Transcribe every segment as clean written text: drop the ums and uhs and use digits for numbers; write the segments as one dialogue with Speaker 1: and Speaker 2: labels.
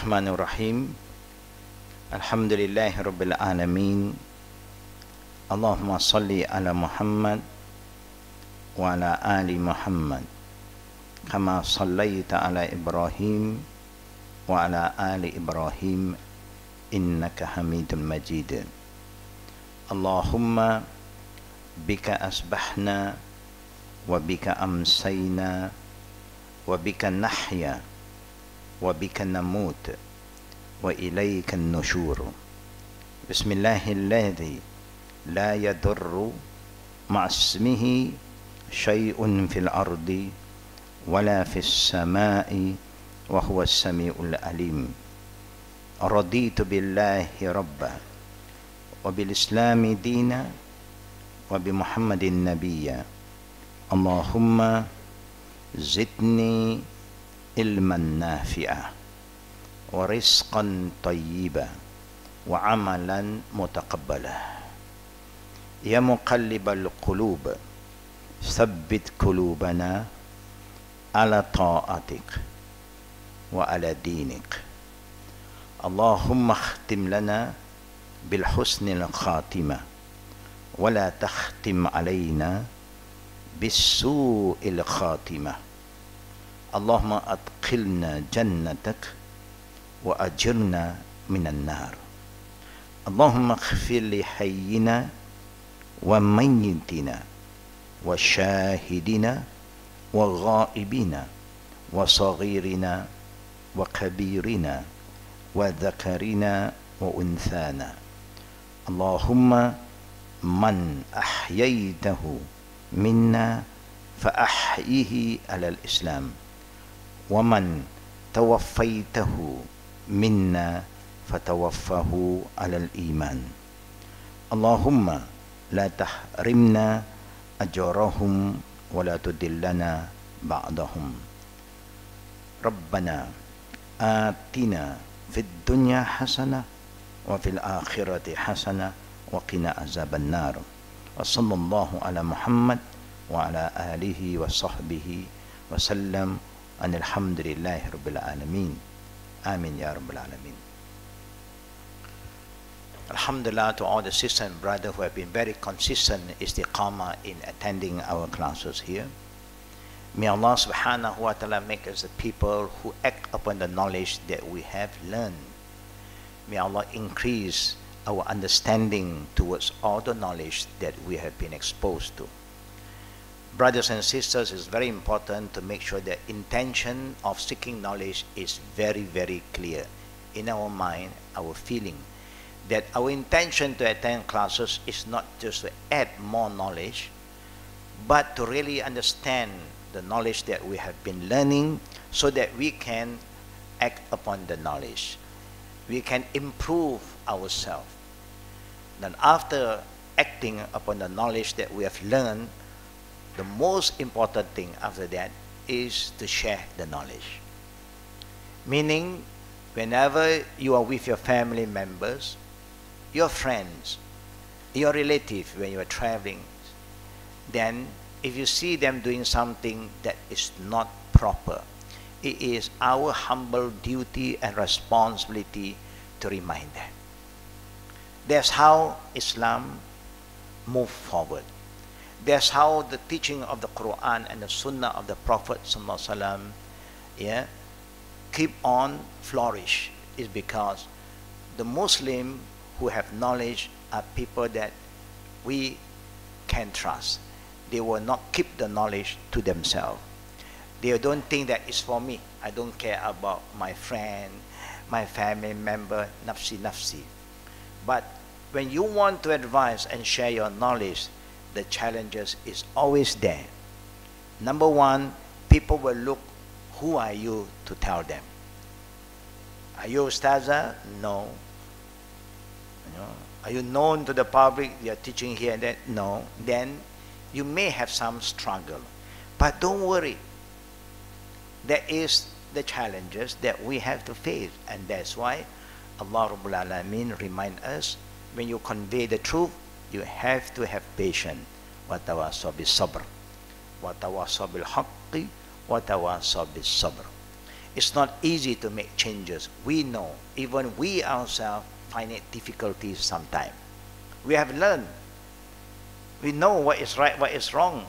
Speaker 1: Bismillahirrahmanirrahim. Alhamdulillahi Rabbil Alamin. Allahumma salli ala Muhammad wa ala ali Muhammad kama sallaita ala Ibrahim wa ala ali Ibrahim innaka Hamidul Majid. Allahumma bika asbahna wa bika amsayna wa bika nahya wa bika namut wa ilayka an-nushur. Bismillahilladzi la yadurru ma'asmihi syai'un fil ardi wala fis sama'i wa huwa as-sami'ul alim. Raditu billahi rabba wa bil islami dina wa bi Muhammadin nabiyya. Allahumma zidni ilman nafi'a wa rizqan tayyiba wa amalan mutaqabbala. Ya muqallibal qulub thabbit qulubana ala ta'atik wa ala dinik. Allahumma khtim lana bil husnil khatimah wa la takhtim alayna bis-su'il khatimah. Allahumma adkhilna jannatak wa ajirna minan nar. Allahumma ighfir li hayyina wa mayyitina wa syahidina wa ghaibina wa saghirina wa kabirina wa dhakarina wa unthana. Allahumma man ahyaytahu minna fa ahyihi ala al-islam wa man tawaffaytahu minna fatawaffahu ala al-iman. Allahumma la tahrimna ajrahum wa la tudillana ba'dahum. Rabbana atina fid dunya hasanah wa fil akhirati hasanah wa qina azaban nar. Wa sallallahu ala Muhammad wa ala alihi wa sahbihi wa sallam. Alhamdulillahi Rabbil Alamin. Amin ya Rabbil Alamin. Alhamdulillah to all the sisters and brothers who have been very consistent istiqamah in attending our classes here. May Allah subhanahu wa ta'ala make us the people who act upon the knowledge that we have learned. May Allah increase our understanding towards all the knowledge that we have been exposed to. Brothers and sisters, it's very important to make sure that intention of seeking knowledge is very, very clear in our mind, our feeling, that our intention to attend classes is not just to add more knowledge, but to really understand the knowledge that we have been learning so that we can act upon the knowledge. We can improve ourselves. Then after acting upon the knowledge that we have learned, the most important thing after that is to share the knowledge. Meaning, whenever you are with your family members, your friends, your relatives, when you are traveling, then if you see them doing something that is not proper, it is our humble duty and responsibility to remind them. That's how Islam moves forward. That's how the teaching of the Quran and the Sunnah of the Prophet ﷺ, keep on flourish. Is because the Muslim who have knowledge are people that we can trust. They will not keep the knowledge to themselves. They don't think that it's for me. I don't care about my friend, my family member, nafsi nafsi. But when you want to advise and share your knowledge, the challenges is always there. Number one, people will look, who are you to tell them? Are you Ustaza? No. Are you known to the public? You are teaching here and there? No. Then you may have some struggle. But don't worry. There is the challenges that we have to face. And that's why Allah Rabbul Alameen remind us, when you convey the truth, you have to have patience. وَتَوَاصَوْا بِالصَّبْرِ وَتَوَاصَوْا بِالْحَقِّ وَتَوَاصَوْا بِالصَّبْرِ. it's not easy to make changes. We know, even we ourselves find it difficulties sometimes. We have learned. We know what is right, what is wrong.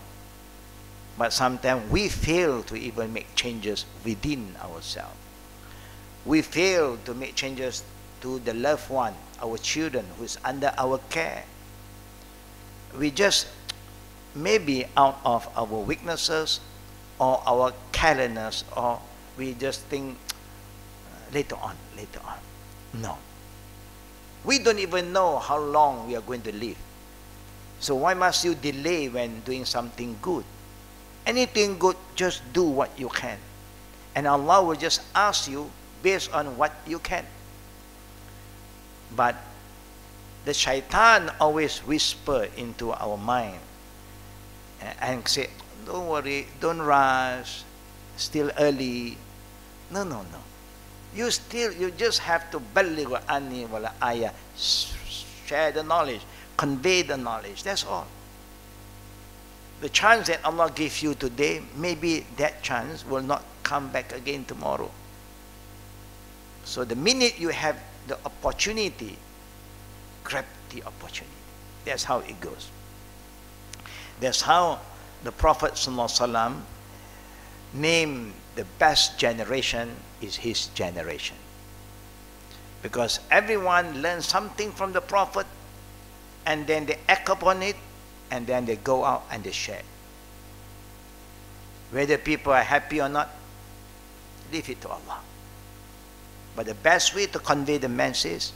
Speaker 1: But sometimes we fail to even make changes within ourselves. We fail to make changes to the loved one, our children who is under our care. We just, maybe out of our weaknesses or our carelessness, or we just think later on. No. We don't even know how long we are going to live. So why must you delay when doing something good? Anything good, just do what you can. And Allah will just ask you based on what you can. But the shaitan always whisper into our mind and say, don't worry, don't rush, still early. No. You just have to baligh anni wala ayah, share the knowledge, convey the knowledge, that's all. The chance that Allah gives you today, maybe that chance will not come back again tomorrow. So the minute you have the opportunity, grab the opportunity. That's how it goes. That's how the Prophet ﷺ named the best generation is his generation. Because everyone learns something from the Prophet, and then they act upon it, and then they go out and they share. Whether people are happy or not, leave it to Allah. But the best way to convey the message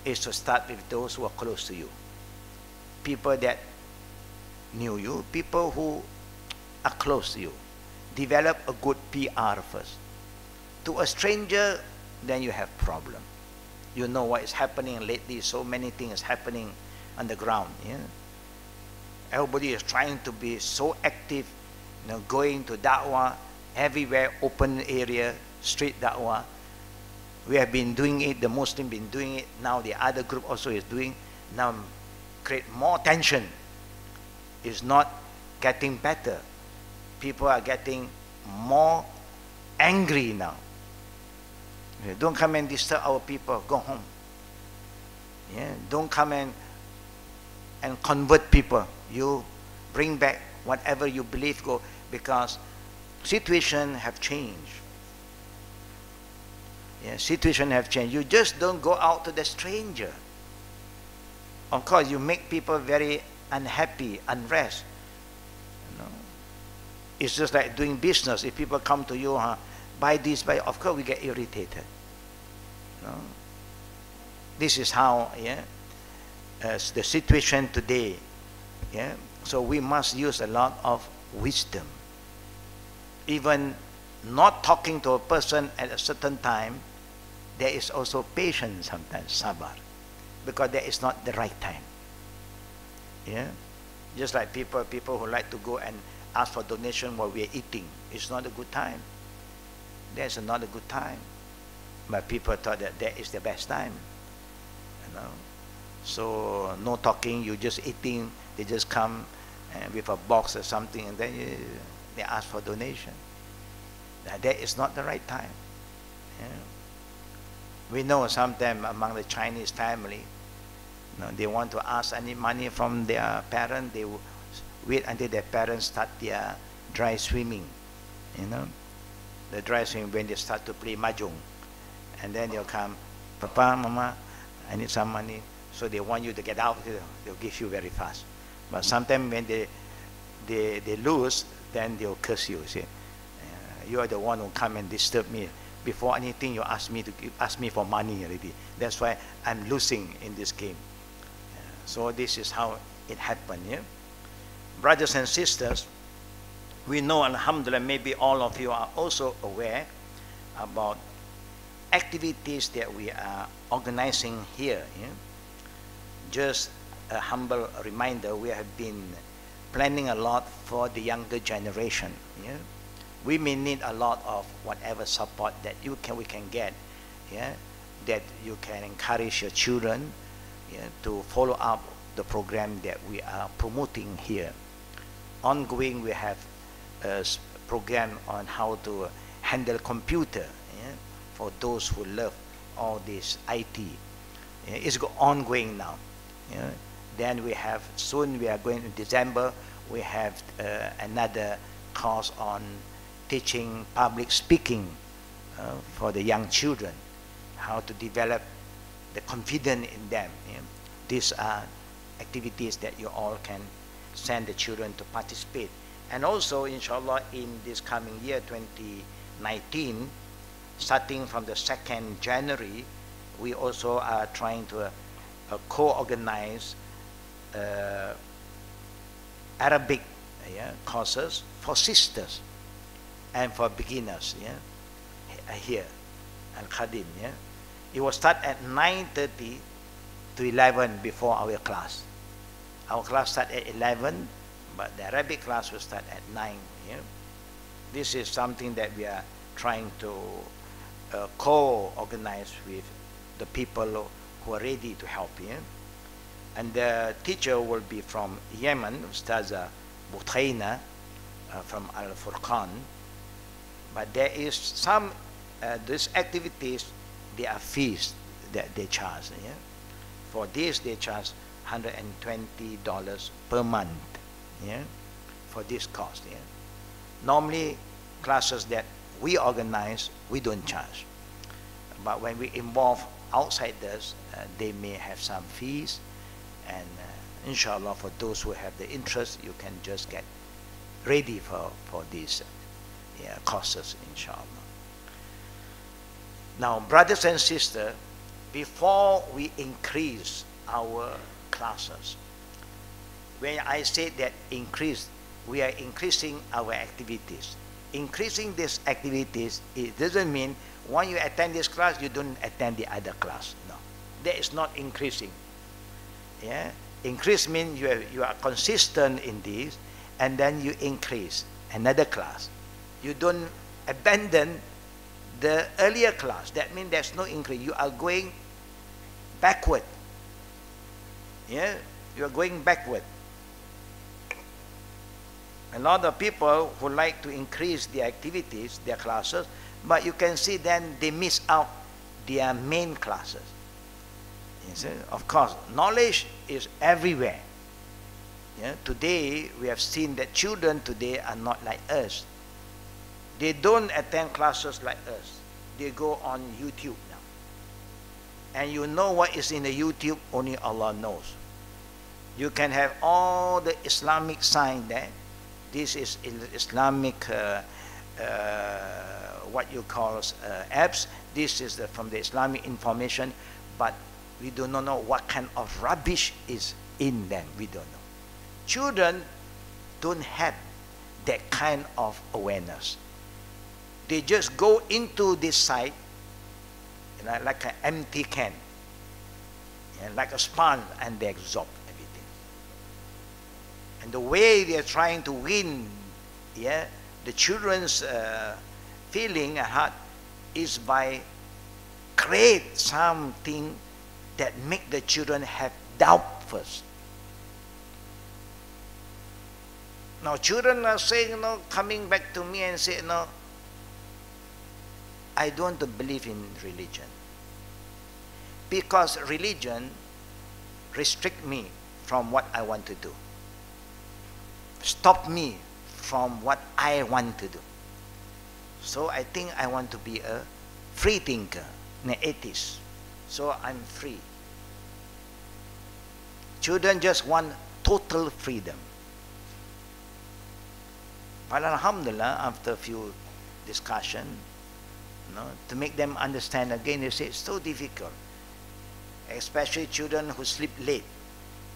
Speaker 1: is to start with those who are close to you. People that knew you, people who are close to you. Develop a good PR first. To a stranger, then you have problem. You know what is happening lately, so many things happening on the ground. Yeah? Everybody is trying to be so active, going to da'wah everywhere, open area, street da'wah. We have been doing it, the Muslim been doing it, now the other group also is doing. Now create more tension. It's not getting better. People are getting more angry now. Don't come and disturb our people, go home. Yeah? Don't come and convert people. You bring back whatever you believe, go, because situation have changed. Yeah, situation have changed. You just don't go out to the stranger. Of course, you make people very unhappy, unrest. It's just like doing business. If people come to you, buy this, buy, of course we get irritated. This is how, the situation today. Yeah, so we must use a lot of wisdom. Even not talking to a person at a certain time, there is also patience sometimes, sabar, because that is not the right time. Yeah, just like people who like to go and ask for donation while we are eating. It's not a good time. That's not a good time. But people thought that is the best time. So no talking, you just eating. They just come with a box or something, and then they ask for donation. That is not the right time. Yeah. We know sometimes among the Chinese family, they want to ask any money from their parents. They will wait until their parents start their dry swimming. The dry swimming, when they start to play mahjong, and then they'll come, Papa, Mama, I need some money. So they want you to get out. They'll give you very fast. But sometimes when they lose, then they'll curse you. Say, you are the one who come and disturb me. Before anything, you ask me for money already. That's why I'm losing in this game. So this is how it happened. Yeah? Brothers and sisters, we know, alhamdulillah, maybe all of you are also aware about activities that we are organizing here. Yeah? Just a humble reminder, we have been planning a lot for the younger generation. Yeah? We may need a lot of whatever support that we can get. Yeah? That you can encourage your children, yeah, to follow up the program that we are promoting here. Ongoing, we have a program on how to handle computer, yeah, for those who love all this IT. Yeah, it's ongoing now. Yeah. Then we have, soon we are going in December, we have another course on teaching public speaking for the young children, how to develop the confidence in them. Yeah. These are activities that you all can send the children to participate. And also, inshallah, in this coming year, 2019, starting from the 2nd January, we also are trying to co-organize Arabic courses for sisters and for beginners, here, Al-Khadim. It will start at 9:30 to 11 before our class. Our class starts at 11, but the Arabic class will start at 9. This is something that we are trying to co-organize with the people who are ready to help. And the teacher will be from Yemen, Ustaza Butaina from Al-Furqan. But there is some, these activities, they are fees that they charge. For this, they charge $120 per month, for this course. Normally, classes that we organize, we don't charge. But when we involve outsiders, they may have some fees. And inshallah, for those who have the interest, you can just get ready for these courses, inshallah. Now, brothers and sisters, before we increase our classes, when I say that increase, we are increasing our activities. Increasing these activities, it doesn't mean when you attend this class, you don't attend the other class. No, that is not increasing. Increase means you are consistent in this, and then you increase another class. You don't abandon the earlier class. That means there's no increase. You are going backward. You are going backward. A lot of people who like to increase their activities, their classes, but you can see then they miss out their main classes. You see? Of course, knowledge is everywhere. Today, we have seen that children today are not like us. They don't attend classes like us. They go on YouTube now. And you know what is in the YouTube, only Allah knows. You can have all the Islamic sign there. This is Islamic, what you call apps. This is from the Islamic information, but we do not know what kind of rubbish is in them. We don't know. Children don't have that kind of awareness. They just go into this site like an empty can, like a sponge, and they absorb everything. And the way they are trying to win the children's feeling and heart is by create something that make the children have doubt first. Now children are saying, coming back to me and say, I don't believe in religion. Because religion restrict me from what I want to do. Stop me from what I want to do. So I think I want to be a free thinker, an atheist. So I'm free. Children just want total freedom. But alhamdulillah, after a few discussion, to make them understand again, they say it's so difficult. Especially children who sleep late.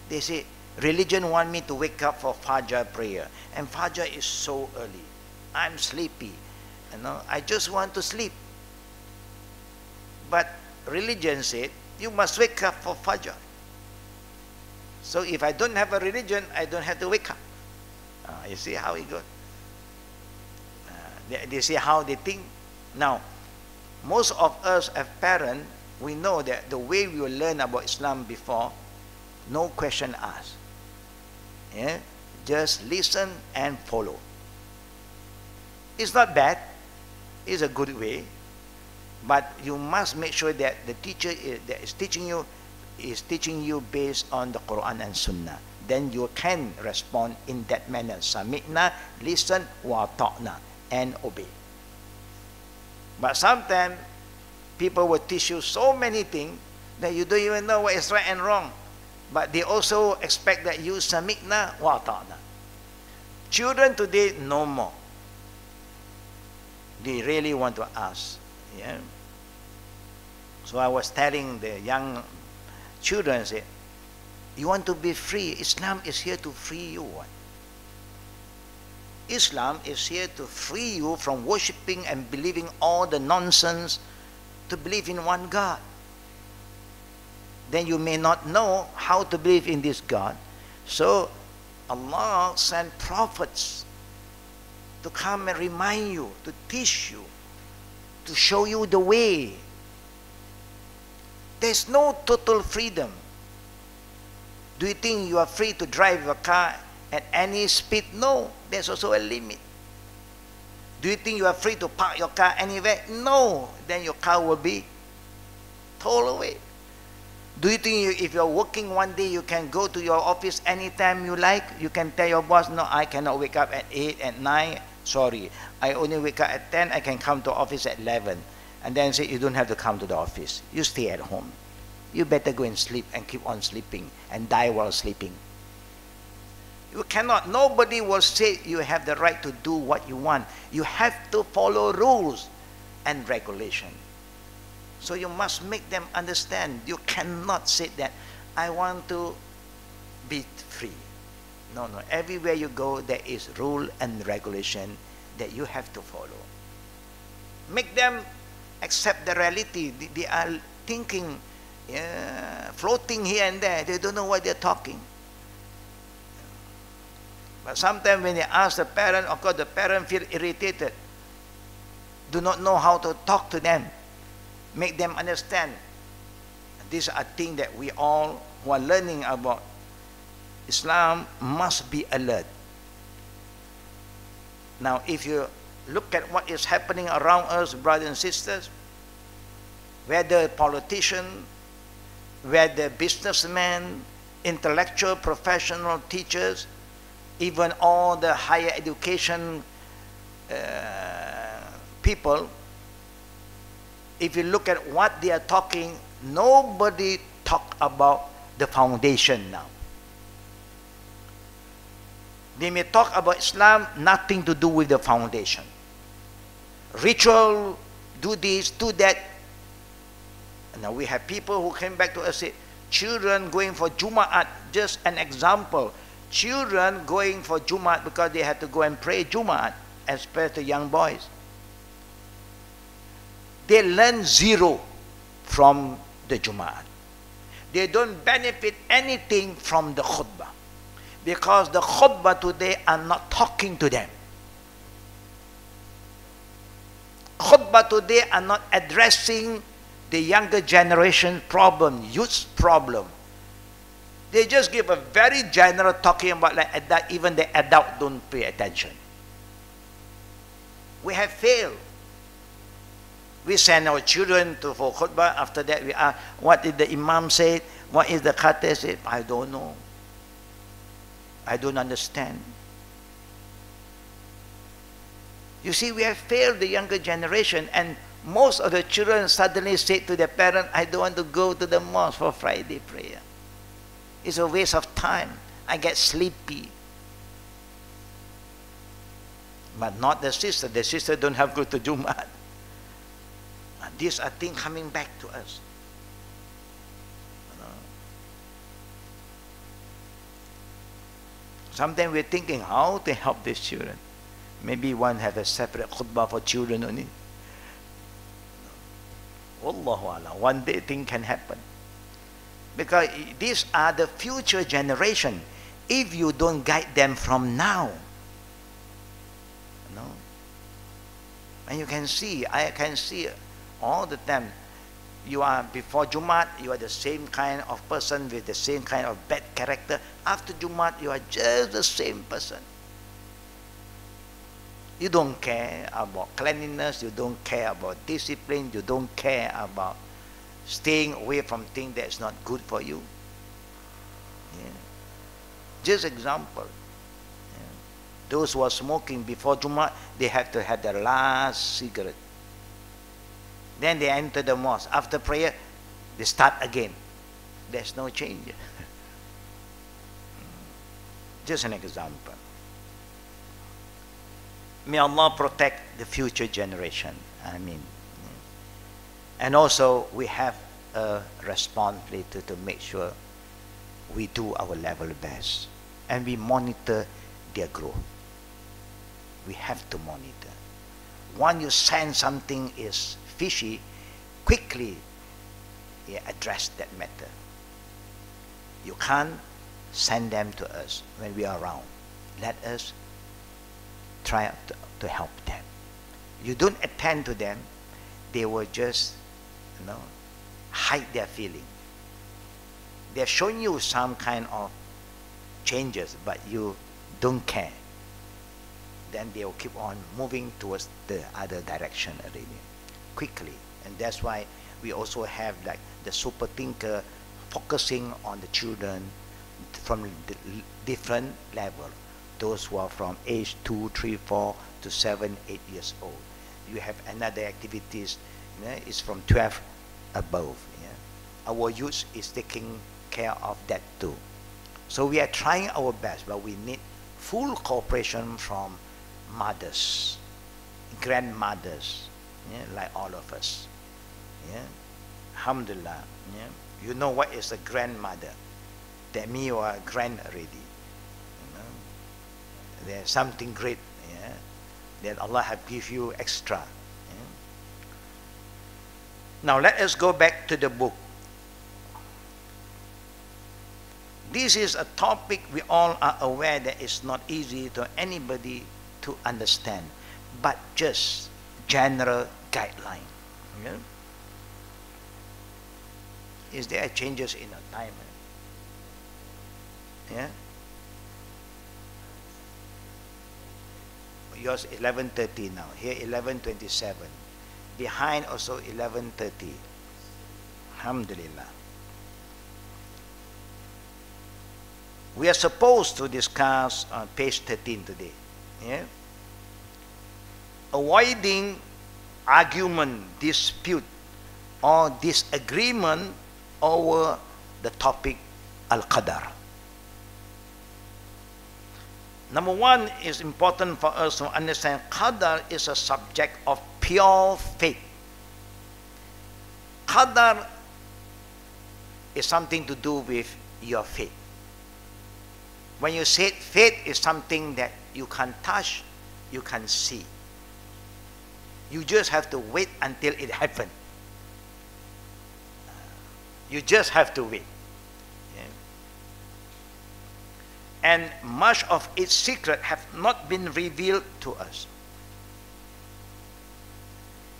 Speaker 1: They say, religion want me to wake up for Fajr prayer. And Fajr is so early. I'm sleepy. I just want to sleep. But religion said, you must wake up for Fajr. So if I don't have a religion, I don't have to wake up. You see how it goes? They see how they think. Now, most of us as parents, we know that the way we will learn about Islam before, no question asked. Just listen and follow. It's not bad. is a good way, but you must make sure that the teacher that is teaching you based on the Quran and Sunnah. Then you can respond in that manner. Sami'na, listen, wa ta'na, and obey. But sometimes people will teach you so many things that you don't even know what is right and wrong. But they also expect that you sami'na wa ta'na. Children today no more. They really want to ask. Yeah. So I was telling the young children, say, you want to be free. Islam is here to free you. Islam is here to free you from worshipping and believing all the nonsense, to believe in one God. Then you may not know how to believe in this God. So Allah sent prophets to come and remind you, to teach you, to show you the way. There's no total freedom. Do you think you are free to drive your car at any speed? No, there's also a limit. Do you think you are free to park your car anywhere? No, then your car will be towed away. Do you think if you're working one day, you can go to your office anytime you like? You can tell your boss, no, I cannot wake up at 8, at 9. Sorry, I only wake up at 10. I can come to office at 11. And then say, you don't have to come to the office. You stay at home. You better go and sleep and keep on sleeping and die while sleeping. You cannot. Nobody will say you have the right to do what you want. You have to follow rules and regulation. So you must make them understand. You cannot say that, I want to be free. No, no. Everywhere you go, there is rule and regulation that you have to follow. Make them accept the reality. They are thinking, floating here and there. They don't know what they're talking. But sometimes when they ask the parent, of course the parent feel irritated. Do not know how to talk to them. Make them understand. These are things that we all who are learning about Islam must be alert. Now, if you look at what is happening around us, brothers and sisters, whether politicians, whether businessmen, intellectual, professional, teachers, even all the higher education people, if you look at what they are talking, nobody talk about the foundation now. They may talk about Islam, nothing to do with the foundation. Ritual, do this, do that. And now we have people who came back to us and say, children going for Jum'at, just an example. Children going for Jum'at because they had to go and pray Jum'at, especially young boys. They learn zero from the Jum'at. They don't benefit anything from the khutbah, because the khutbah today are not talking to them. Khutbah today are not addressing the younger generation problem, youth problem. They just give a very general talking about like that, even the adult don't pay attention. We have failed. We send our children to for khutbah. After that, we ask, what did the imam say? What is the khatib say? I don't know. I don't understand. You see, we have failed the younger generation, and most of the children suddenly say to their parent, I don't want to go to the mosque for Friday prayer. It's a waste of time. I get sleepy. But not the sister. The sister don't have to go to Jumat. These are things coming back to us. Sometimes we're thinking how to help these children. Maybe one have a separate khutbah for children only. Wallahu ala. One day thing can happen. Because these are the future generation. If you don't guide them from now, and you can see, I can see all the time, you are before Jumat, you are the same kind of person with the same kind of bad character. After Jumat, you are just the same person. You don't care about cleanliness, you don't care about discipline, you don't care about staying away from things that's not good for you. Yeah. Just example. Yeah. Those who are smoking before Jummah, they have to have their last cigarette. Then they enter the mosque. After prayer, they start again. There's no change. Just an example. May Allah protect the future generation. I mean, and also we have a responsibility to make sure we do our level best and we monitor their growth. We have to monitor. Once you sense something is fishy, quickly address that matter. You can't send them to us when we are around. Let us try to help them. You don't attend to them, they will just, hide their feeling. They're showing you some kind of changes, but you don't care. Then they will keep on moving towards the other direction already, quickly. And that's why we also have like the super thinker focusing on the children from the different level. Those who are from age 2, 3, 4 to 7, 8 years old. You have another activities, it's from 12 above. Yeah? Our youth is taking care of that too. So we are trying our best, but we need full cooperation from mothers, grandmothers, like all of us. Yeah? Alhamdulillah. Yeah? You know what is a grandmother? That means you are grand already. There's something great, that Allah have give you extra. Yeah? Now let us go back to the book. This is a topic we all are aware that it's not easy to anybody to understand, but just general guideline. Yeah? Is there changes in the time? Yeah? Yours 11:30 now. Here 11:27. Behind also 11:30. Alhamdulillah. We are supposed to discuss on page 13 today. Yeah? Avoiding argument, dispute, or disagreement over the topic Al-Qadar. Number one is important for us to understand Qadar is a subject of pure faith. Qadar is something to do with your faith. When you say faith is something that you can touch, you can see. You just have to wait until it happens. You just have to wait. And much of its secret have not been revealed to us.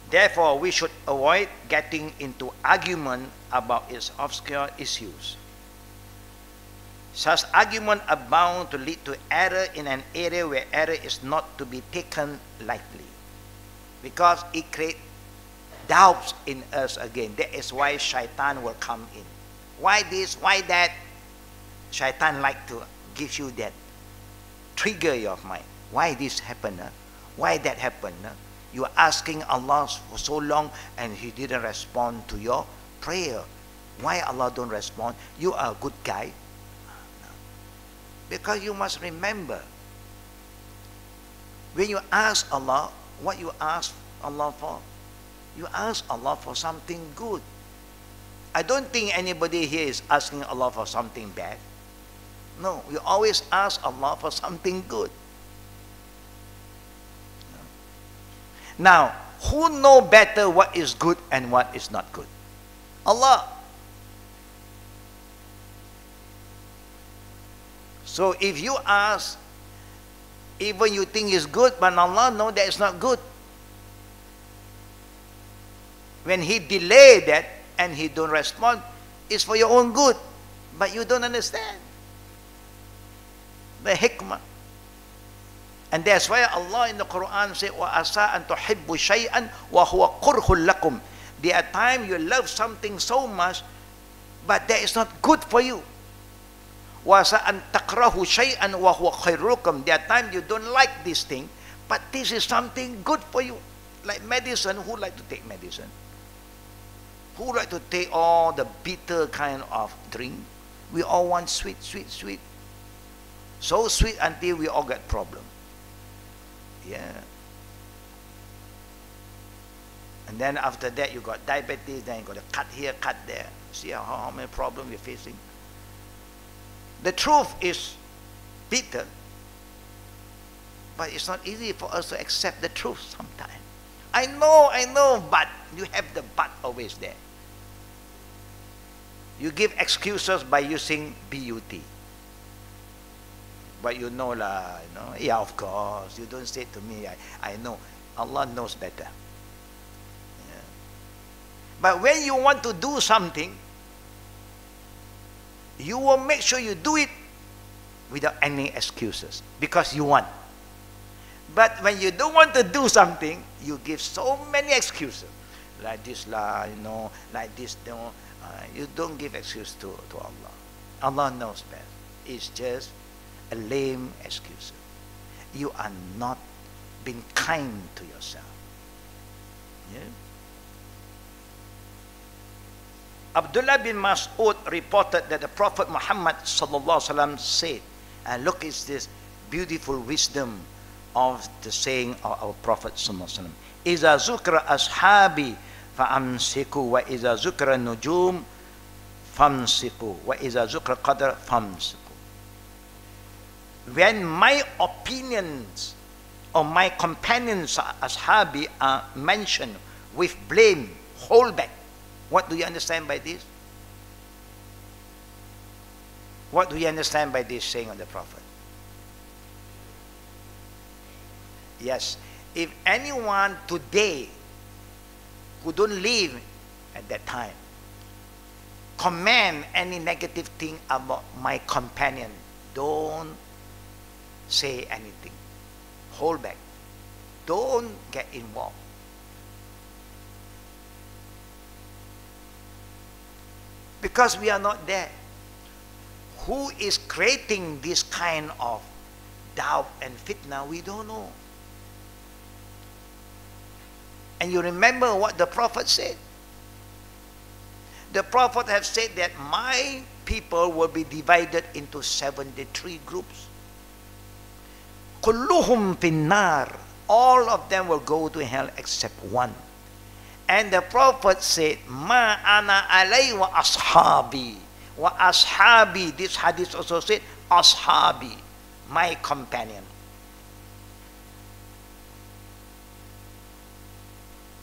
Speaker 1: Therefore, we should avoid getting into argument about its obscure issues. Such arguments are bound to lead to error in an area where error is not to be taken lightly, because it creates doubts in us again. That is why shaitan will come in. Why this? Why that? Shaitan like to give you that trigger your mind. Why this happened? Why that happened? You are asking Allah for so long and He didn't respond to your prayer. Why Allah don't respond? You are a good guy. Because you must remember, when you ask Allah, what you ask Allah for? You ask Allah for something good. I don't think anybody here is asking Allah for something bad. No, we always ask Allah for something good. Now, who know better what is good and what is not good? Allah. So if you ask, even you think it's good, but Allah knows that it's not good. When He delay that and He don't respond, it's for your own good, but you don't understand the hikmah. And that's why Allah in the Quran said, وَأَسَىٰ أَن تُحِبُّ شَيْئًا وَهُوَ قُرْهٌ لَكُمْ. There are times you love something so much, but that is not good for you. وَأَسَىٰ أَن تَكْرَهُ شَيْئًا وَهُوَ خَيْرٌ لَكُمْ. There are times you don't like this thing, but this is something good for you. Like medicine, who like to take medicine? Who like to take all the bitter kind of drink? We all want sweet, sweet, sweet. So sweet until we all get problem. Yeah. And then after that you got diabetes, then you got a cut here, cut there. See how many problems you're facing? The truth is bitter, but it's not easy for us to accept the truth sometimes. I know, but you have the but always there. You give excuses by using BUT. But you know lah, you know, yeah, of course. You don't say it to me, I know. Allah knows better. Yeah. But when you want to do something, you will make sure you do it without any excuses, because you want. But when you don't want to do something, you give so many excuses. Like this lah, you know, like this, you know. You don't give excuse to Allah. Allah knows best. It's just a lame excuse. You are not being kind to yourself. Yeah? Abdullah bin Mas'ud reported that the Prophet Muhammad sallallahu alaihi wasallam said, and look, it's this beautiful wisdom of the saying of our Prophet sallallahu alaihi wasallam. إِذَا ذُكْرَ أَصْحَابِي فَأَمْسِكُوا وَإِذَا ذُكْرَ النُّجُومِ فَامْسِكُوا وَإِذَا ذُكْرَ قَدْرَ فَامْسِكُوا. When my opinions or my companions, ashabi, are mentioned with blame, hold back. What do you understand by this? What do you understand by this saying of the Prophet? Yes, if anyone today who don't live at that time comment any negative thing about my companion, don't say anything. Hold back. Don't get involved. Because we are not there. Who is creating this kind of doubt and fitna? We don't know. And you remember what the Prophet said? The Prophet has said that my people will be divided into 73 groups. Kulluhum finnar. All of them will go to hell except one. And the Prophet said, Ma ana alay wa ashabi. Wa ashabi. This hadith also said, ashabi, my companion.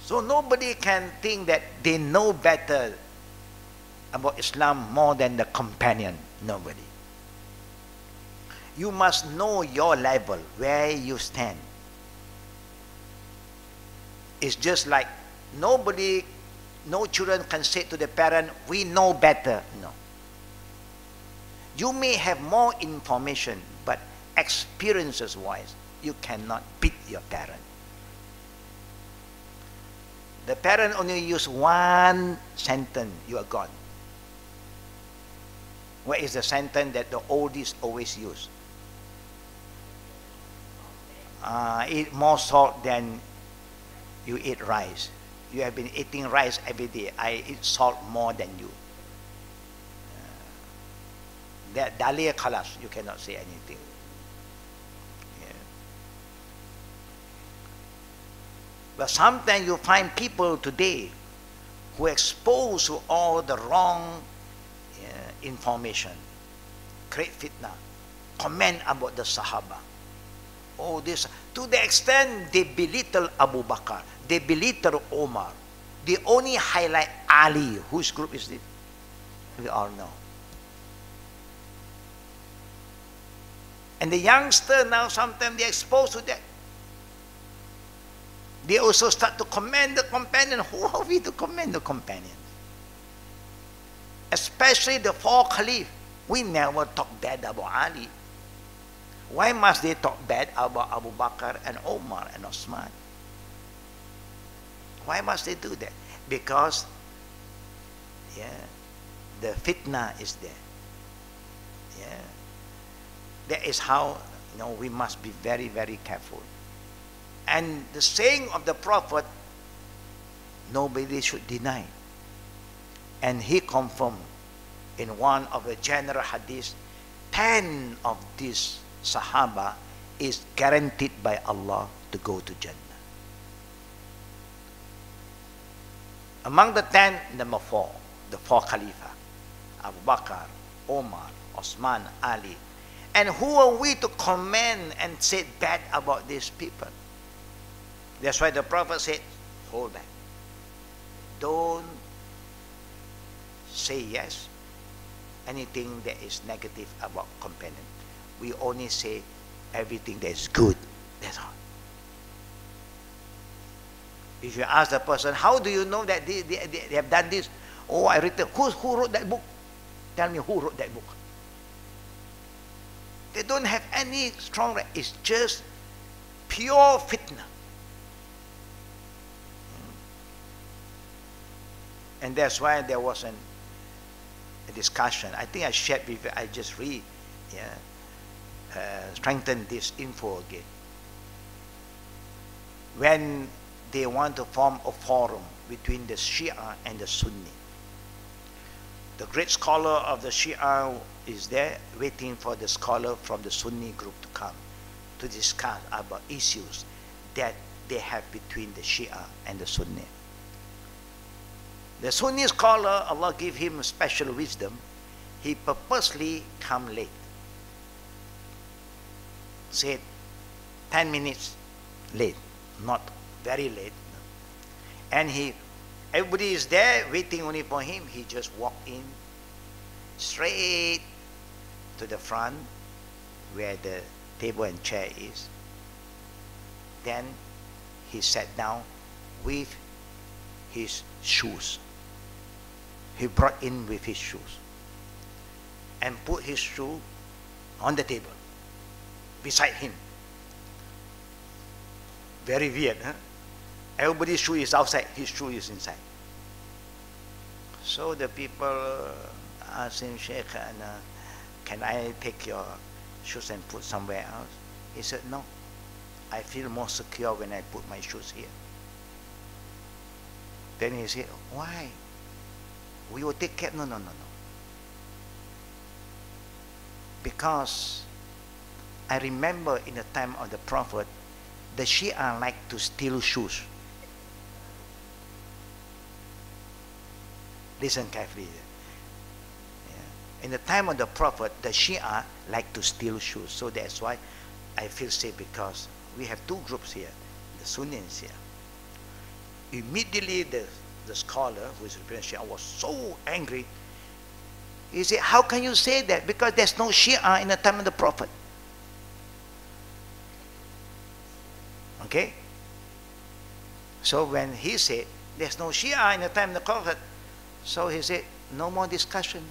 Speaker 1: So nobody can think that they know better about Islam more than the companion. Nobody. You must know your level, where you stand. It's just like nobody, no children can say to the parent, we know better. No. You may have more information, but experiences-wise, you cannot beat your parent. The parent only use one sentence, you are gone. What is the sentence that the oldies always use? Eat more salt than you eat rice. You have been eating rice every day. I eat salt more than you. That dalia khalas, you cannot say anything. Yeah. But sometimes you find people today who expose to all the wrong information, create fitna, comment about the Sahaba. Oh, this, to the extent they belittle Abu Bakr, they belittle Omar, they only highlight Ali. Whose group is this? We all know. And the youngster now, sometimes they're exposed to that. They also start to commend the companion. Who are we to commend the companions? Especially the four caliph. We never talk bad about Ali. Why must they talk bad about Abu Bakr and Omar and Osman? Why must they do that? Because, the fitna is there. That is how, we must be very, very careful. And the saying of the Prophet, nobody should deny. And he confirmed in one of the general hadiths, 10 of these Sahaba is guaranteed by Allah to go to Jannah. Among the 10, number 4, the 4 Khalifa, Abu Bakr, Omar, Osman, Ali. And who are we to comment and say bad about these people? That's why the Prophet said, hold back. Don't say yes, anything that is negative about companion. We only say everything that is good. That's all. If you ask the person, how do you know that they have done this? Oh, I read it. Who wrote that book? Tell me who wrote that book. They don't have any strong, it's just pure fitna. And that's why there was a discussion. I think I shared with you, I just strengthened this info again. When they want to form a forum between the Shia and the Sunni, the great scholar of the Shia is there waiting for the scholar from the Sunni group to come to discuss about issues that they have between the Shia and the Sunni. The Sunni scholar, Allah give him special wisdom, he purposely come late. Said 10 minutes late, not very late. And everybody is there waiting only for him. He just walked in straight to the front where the table and chair is. Then he sat down with his shoes. He brought in with his shoes and put his shoe on the table beside him. Very weird, huh? Everybody's shoe is outside, his shoe is inside. So the people asked him, Sheikh, can I take your shoes and put somewhere else? He said, no, I feel more secure when I put my shoes here. Then he said, why? We will take care. No. Because I remember in the time of the Prophet, the Shia like to steal shoes. Listen carefully. In the time of the Prophet, the Shia like to steal shoes. So that's why I feel safe, because we have two groups here, the Sunni and Shia. Immediately the scholar who is representing Shia was so angry. He said, how can you say that? Because there's no Shia in the time of the Prophet. Okay? So when he said, there's no Shia in the time of the Prophet, so he said, no more discussion.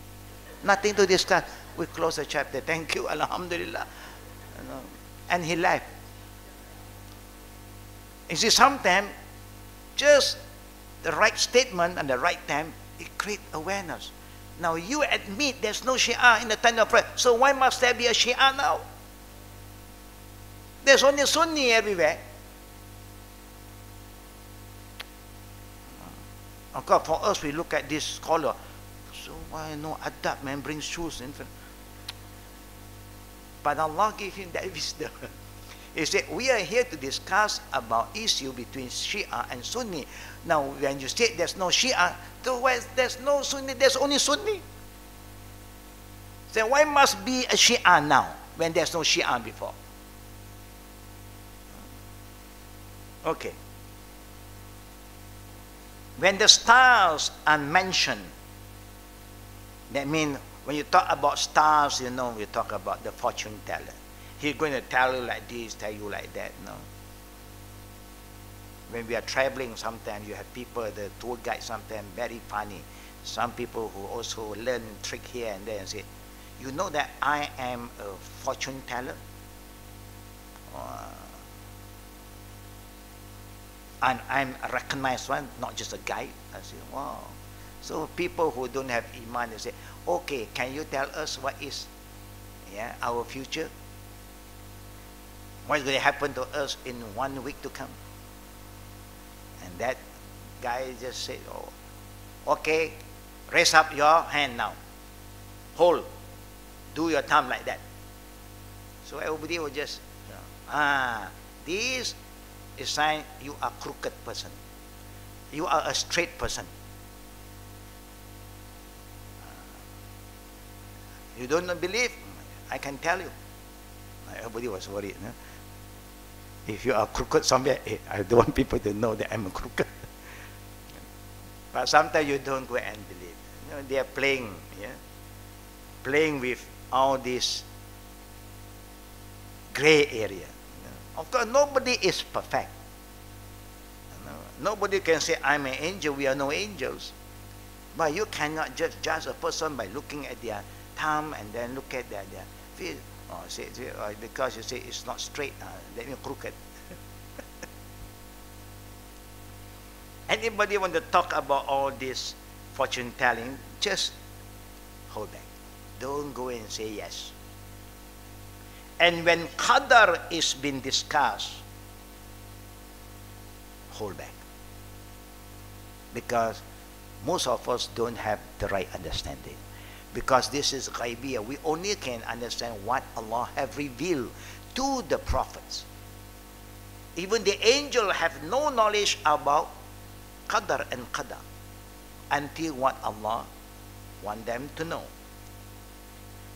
Speaker 1: Nothing to discuss. We close the chapter. Thank you, Alhamdulillah. And he left. You see, sometimes just the right statement and the right time, it creates awareness. Now you admit there's no Shia in the time of prayer. So why must there be a Shia now? There's only Sunni everywhere. Of course, for us, we look at this scholar. So why no adab, man, bring shoes in front. But Allah gave him that wisdom. He said, we are here to discuss about issue between Shia and Sunni. Now, when you say there's no Shia, there's no Sunni, there's only Sunni. So why must be a Shia now when there's no Shia before? Okay. When the stars are mentioned, that means when you talk about stars, you talk about the fortune teller. He's going to tell you like this, tell you like that, no? When we are traveling, sometimes you have people, the tour guide, sometimes very funny. Some people who also learn trick here and there and say, you know that I am a fortune teller? And I'm a recognized one, not just a guide. I say, wow. So people who don't have iman, they say, okay, can you tell us what is our future? What is going to happen to us in 1 week to come? And that guy just said, oh, okay, raise up your hand now. Hold. Do your thumb like that. So everybody will just, this is sign you are crooked person. You are a straight person. You don't believe? I can tell you. Everybody was worried. No? If you are crooked somewhere, I don't want people to know that I'm a crooked. But sometimes you don't go and believe. You know, they are playing, playing with all this gray area. Of course, nobody is perfect. Nobody can say, I'm an angel. We are no angels. But you cannot just judge a person by looking at their thumb and then look at their feet. Because you say it's not straight, that means crooked. Anybody want to talk about all this fortune telling, just hold back. Don't go and say yes. And when Qadar is being discussed, hold back. Because most of us don't have the right understanding. Because this is ghaibiyah. We only can understand what Allah have revealed to the prophets. Even the angel have no knowledge about Qadr and Qada until what Allah want them to know.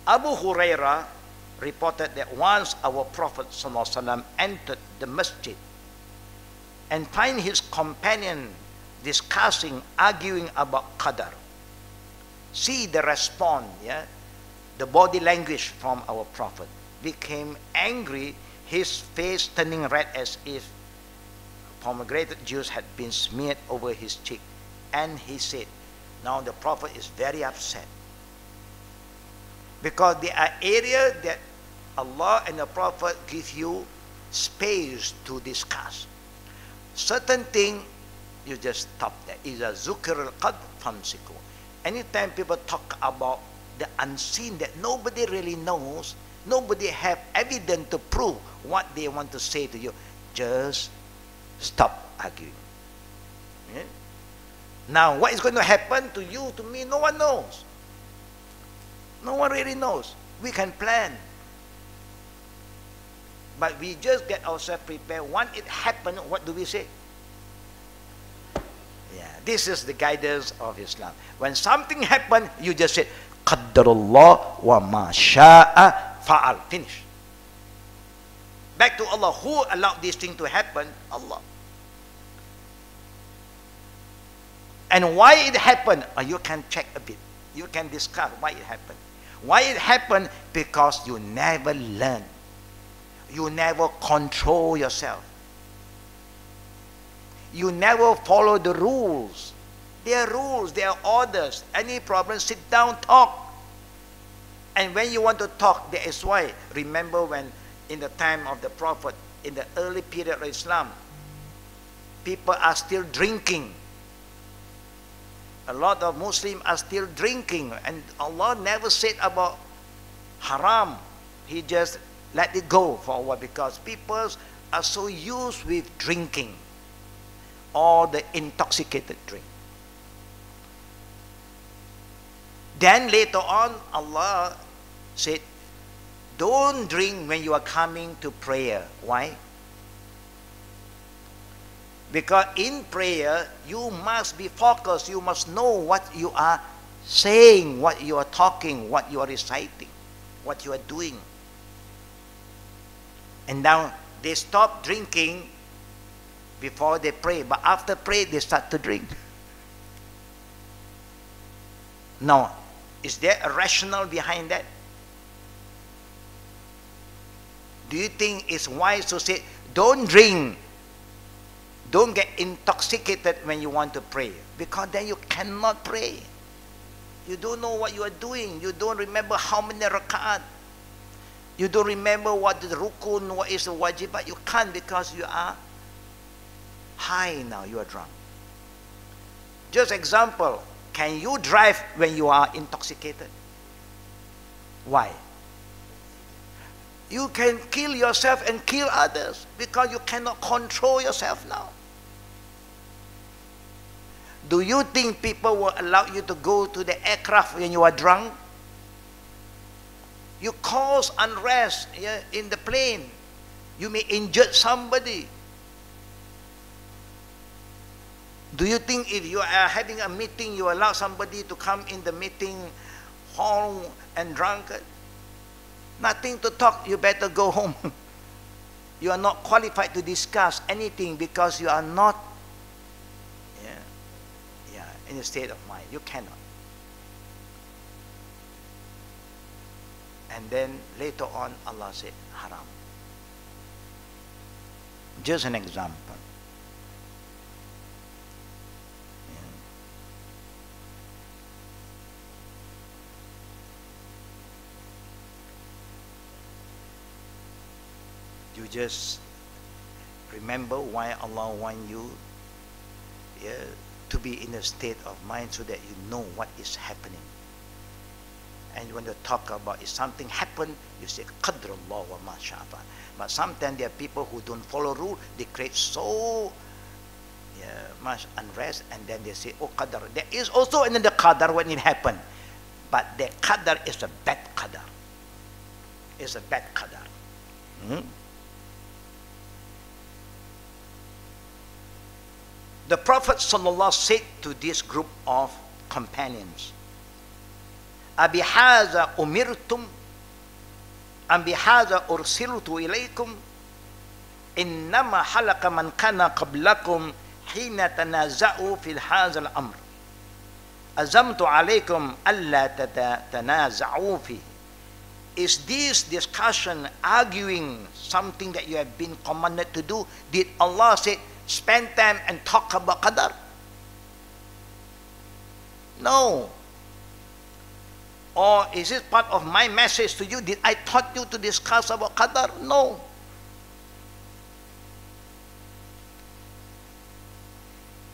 Speaker 1: Abu Hurairah reported that once our Prophet ﷺ entered the masjid and find his companion discussing, arguing about Qadr. See the response, the body language from our Prophet. Became angry, his face turning red as if pomegranate juice had been smeared over his cheek. And he said, now the Prophet is very upset. Because there are areas that Allah and the Prophet give you space to discuss. Certain thing, you just stop there. Is a zukr al-qadr famsiku. Anytime people talk about the unseen that nobody really knows, nobody have evidence to prove what they want to say to you, just stop arguing. Now, what is going to happen to you, to me, no one knows. No one really knows. We can plan. But we just get ourselves prepared. When it happens, what do we say? This is the guidance of Islam. When something happens, you just say, Qadarullah wa ma sha'a fa'al. Finish. Back to Allah. Who allowed this thing to happen? Allah. And why it happened? You can check a bit. You can discuss why it happened. Why it happened? Because you never learn. You never control yourself. You never follow the rules. There are rules, there are orders. Any problem, sit down, talk. And when you want to talk, that is why, remember when in the time of the Prophet, in the early period of Islam, people are still drinking. A lot of Muslims are still drinking. And Allah never said about haram. He just let it go for a while because people are so used with drinking. Or the intoxicated drink. Then later on, Allah said, don't drink when you are coming to prayer. Why? Because in prayer, you must be focused. You must know what you are saying, what you are talking, what you are reciting, what you are doing. And now they stop drinking before they pray, but after pray they start to drink. Now, is there a rationale behind that? Do you think it's wise to say, don't drink, don't get intoxicated when you want to pray? Because then you cannot pray. You don't know what you are doing. You don't remember how many rak'at. You don't remember what the rukun, what is the wajibat. You can't because you are high now, you are drunk. Just example, can you drive when you are intoxicated? Why? You can kill yourself and kill others because you cannot control yourself now. Do you think people will allow you to go to the aircraft when you are drunk? You cause unrest in the plane. You may injure somebody. Do you think if you are having a meeting, you allow somebody to come in the meeting hall and drunk? Nothing to talk, you better go home. You are not qualified to discuss anything because you are not in a state of mind. You cannot. And then later on, Allah said, haram. Just an example. You just remember why Allah wants you to be in a state of mind so that you know what is happening. And when you talk about if something happened, you say Qadr Allah wa ma sha'a fa'al. But sometimes there are people who don't follow rule. They create so much unrest, and then they say, oh Qadar. There is also another Qadar when it happened, but the Qadar is a bad Qadar. It's a bad Qadar. The Prophet ﷺ said to this group of companions, أَبِحَاذَا أُمِرْتُمْ أَمْ بِحَاذَا أُرْسِلْتُ إِلَيْكُمْ إِنَّمَا حَلَقَ مَنْ كَانَ قَبْلَكُمْ حِينَ تَنَازَعُوا فِي هَذَا الْأَمْرِ أَزَمْتُ عَلَيْكُمْ أَلَّا تَنَازَعُوا فِيهِ. Is this discussion arguing something that you have been commanded to do? Did Allah say, spend time and talk about Qadar? No. Or is it part of my message to you? Did I taught you to discuss about Qadar? No.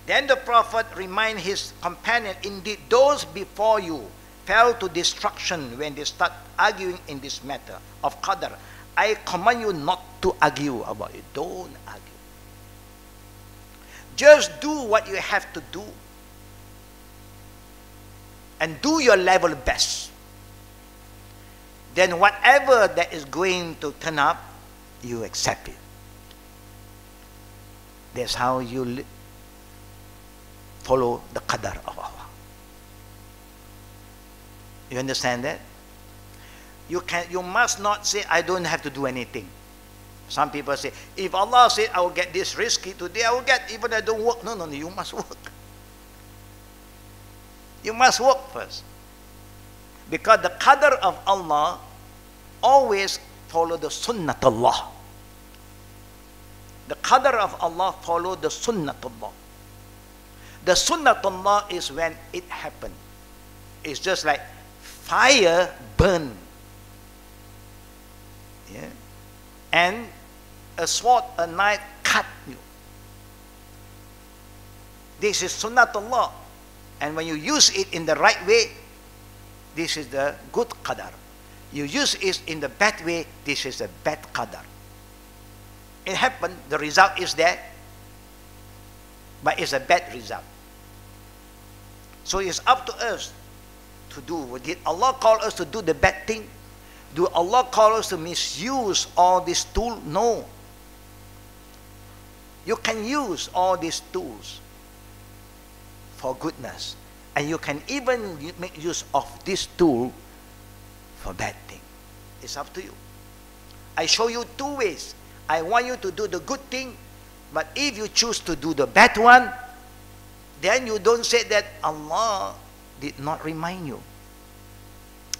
Speaker 1: Then the Prophet reminded his companion, indeed those before you fell to destruction when they start arguing in this matter of Qadar. I command you not to argue about it. Don't argue. Just do what you have to do and do your level best. Then whatever that is going to turn up, you accept it. That's how you follow the Qadar of Allah. You understand that? You must not say, I don't have to do anything. Some people say, if Allah said I will get this risky today, I will get, even I don't work. No, you must work. You must work first. Because the Qadr of Allah always follow the Sunnatullah. The Qadr of Allah follow the Sunnatullah. The Sunnatullah is when it happened. It's just like fire burn. Yeah. And a sword, a knife cut you. This is Sunnatullah. And when you use it in the right way, this is the good Qadar. You use it in the bad way, this is the bad Qadar. It happened, the result is there, but it's a bad result. So it's up to us to do. Did Allah call us to do the bad thing? Do Allah call us to misuse all these tools? No. You can use all these tools for goodness. And you can even make use of this tool for bad thing. It's up to you. I show you two ways. I want you to do the good thing, but if you choose to do the bad one, then you don't say that Allah did not remind you.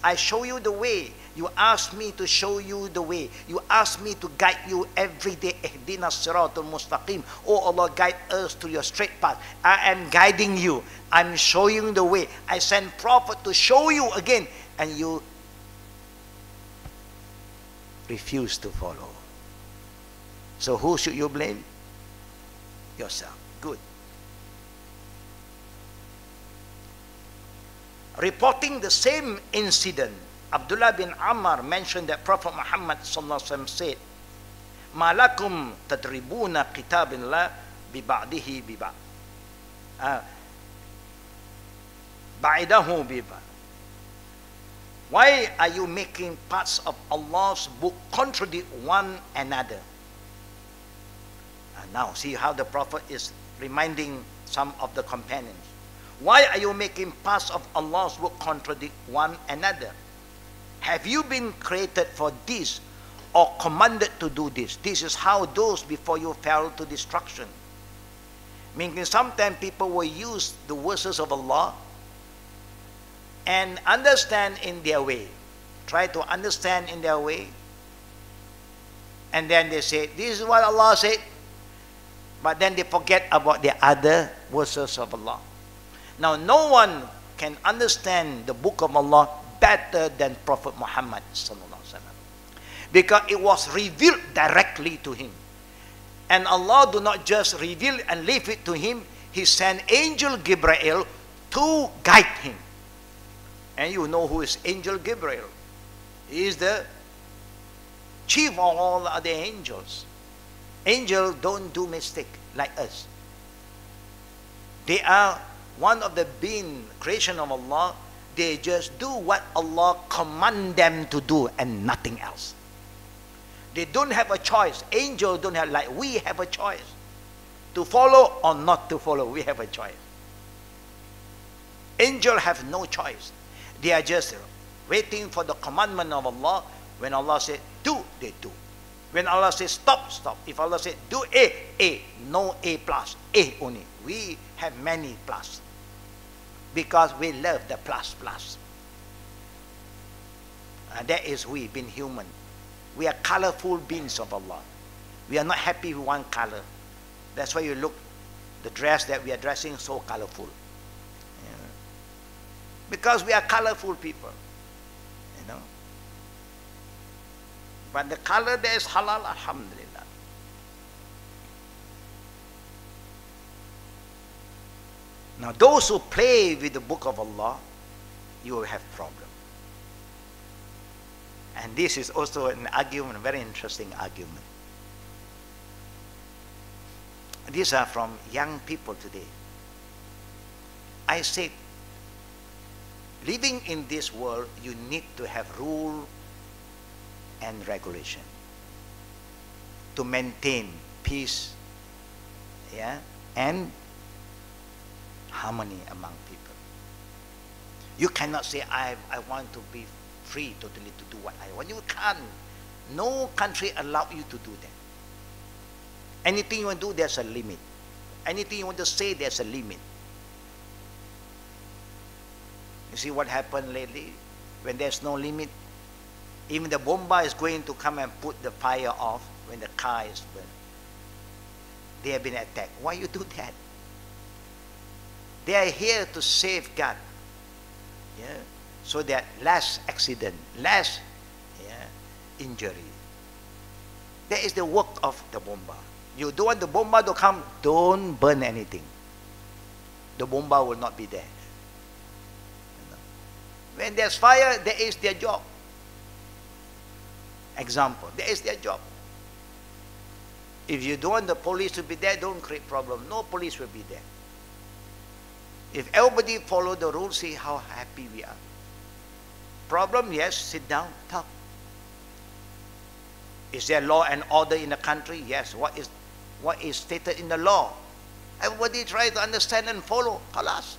Speaker 1: I show you the way. You ask me to show you the way. You ask me to guide you every day. Ihdina siratul mustaqim. Oh Allah, guide us to your straight path. I am guiding you. I'm showing you the way. I send prophet to show you again. And you refuse to follow. So who should you blame? Yourself. Good. Reporting the same incident, Abdullah bin Ammar mentioned that Prophet Muhammad sallallahu alaihi wasallam said, "Ma lakum tadribuna kitabillah bi ba'dihi bi ba'd." Ba'idahu bi ba'd. Why are you making parts of Allah's book contradict one another? And now see how the Prophet is reminding some of the companions. Why are you making parts of Allah's book contradict one another? Have you been created for this or commanded to do this? This is how those before you fell to destruction. Meaning sometimes people will use the verses of Allah and understand in their way. Try to understand in their way. And then they say, this is what Allah said. But then they forget about the other verses of Allah. Now, no one can understand the book of Allah better than Prophet Muhammad sallallahu alaihi wasallam, because it was revealed directly to him. And Allah do not just reveal and leave it to him. He sent angel Gabriel to guide him. And you know who is angel Gabriel. He is the chief of all other angels. Angels don't do mistake like us. They are one of the being creation of Allah. They just do what Allah command them to do and nothing else. They don't have a choice. Angels don't have, like we have a choice to follow or not to follow. We have a choice. Angels have no choice. They are just waiting for the commandment of Allah. When Allah says do, they do. When Allah says stop, stop. If Allah says do A, no A plus, A only. We have many plus, because we love the plus plus. And that is we being human. We are colorful beings of Allah. We are not happy with one color. That's why you look, the dress that we are dressing so colorful. Yeah. Because we are colorful people. You know. But the color that is halal, alhamdulillah. Now those who play with the book of Allah, you will have problem. And this is also an argument, a very interesting argument. These are from young people today. I said, living in this world, you need to have rule and regulation to maintain peace, yeah, and harmony among people. You cannot say, I want to be free totally to do what I want. You can't. No country allows you to do that. Anything you want to do, there's a limit. Anything you want to say, there's a limit. You see what happened lately? When there's no limit, even the bomba is going to come and put the fire off when the car is burned. They have been attacked. Why you do that? They are here to safeguard, yeah, so that less accident, less, yeah, injury. That is the work of the bomba. You don't want the bomba to come, don't burn anything. The bomba will not be there. You know? When there's fire, that is their job. Example, that is their job. If you don't want the police to be there, don't create problem. No police will be there. If everybody follow the rules, see how happy we are. Problem, yes, sit down, talk. Is there law and order in the country? Yes. What is stated in the law? Everybody try to understand and follow. Khalas.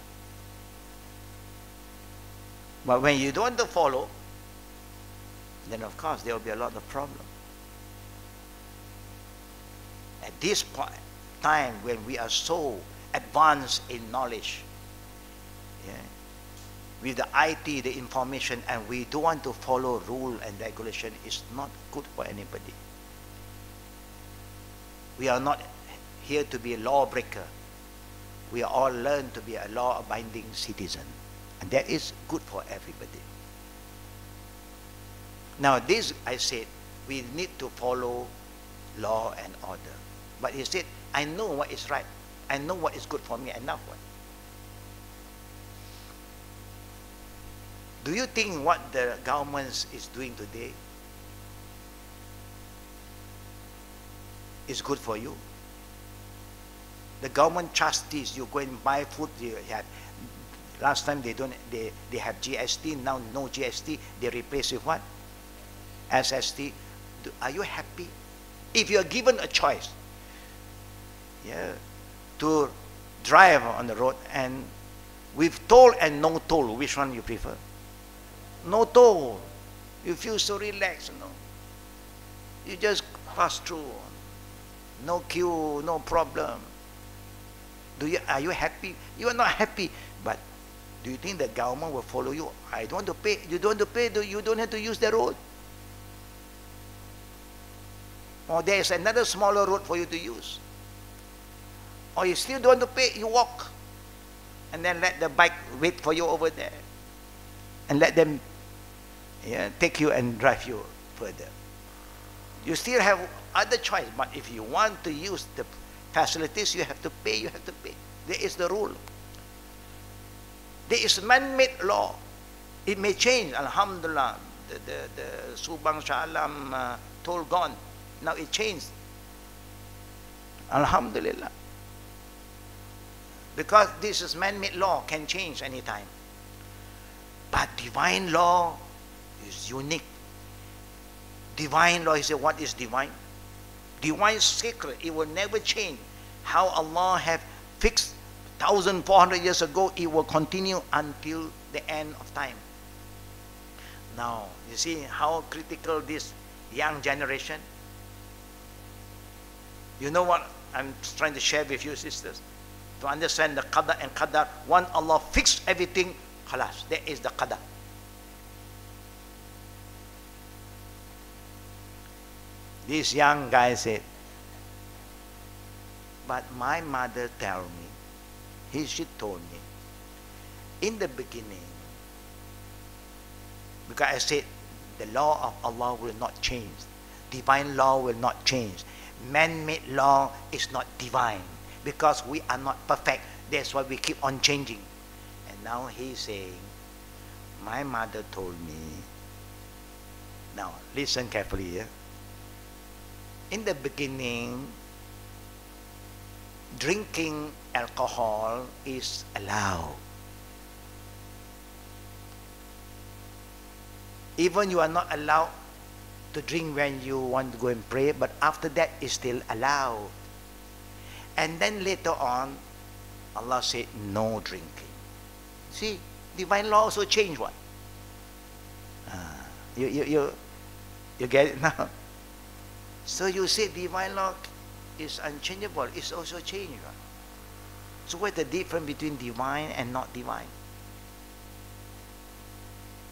Speaker 1: But when you don't want to follow, then of course there will be a lot of problem. At this point, time when we are so advanced in knowledge, yeah, with the IT, the information, and we don't want to follow rule and regulation, is not good for anybody. We are not here to be a lawbreaker. We are all learned to be a law-abiding citizen, and that is good for everybody. Now this, I said, we need to follow law and order. But he said, I know what is right. I know what is good for me. Enough what? Do you think what the government is doing today is good for you? The government trusts this. You go and buy food. You have, last time they have GST. Now no GST. They replace with what? SST. Are you happy? If you are given a choice, yeah, to drive on the road and with toll and no toll, which one you prefer? No toll. You feel so relaxed, you know. You just pass through. No queue, no problem. Are you happy? You are not happy. But do you think the government will follow you? I don't want to pay. You don't want to pay. You don't have to use the road. Or there is another smaller road for you to use. Or you still don't want to pay. You walk. And then let the bike wait for you over there. And let them take you and drive you further. You still have other choice. But if you want to use the facilities, you have to pay. You have to pay. There is the rule. There is man-made law. It may change. Alhamdulillah. The Subang Shah Alam toll gone. Now it changed. Alhamdulillah. Because this is man-made law, can change anytime. But divine law is unique. Divine law, he said, what is divine? Divine secret, it will never change. How Allah have fixed 1,400 years ago, it will continue until the end of time. Now, you see how critical this young generation. You know what I'm trying to share with you, sisters? To understand the Qada and Qadar, when Allah fixed everything, khalas, there is the Qada. This young guy said, but my mother told me, she told me, in the beginning, because I said, the law of Allah will not change. Divine law will not change. Man-made law is not divine because we are not perfect. That's why we keep on changing. And now he's saying, my mother told me. Now listen carefully here. In the beginning, drinking alcohol is allowed. Even you are not allowed to drink when you want to go and pray, but after that is still allowed. And then later on, Allah said no drinking. See, divine law also changed what? You get it now? So you say divine law is unchangeable, it's also changed. Right? So what's the difference between divine and not divine?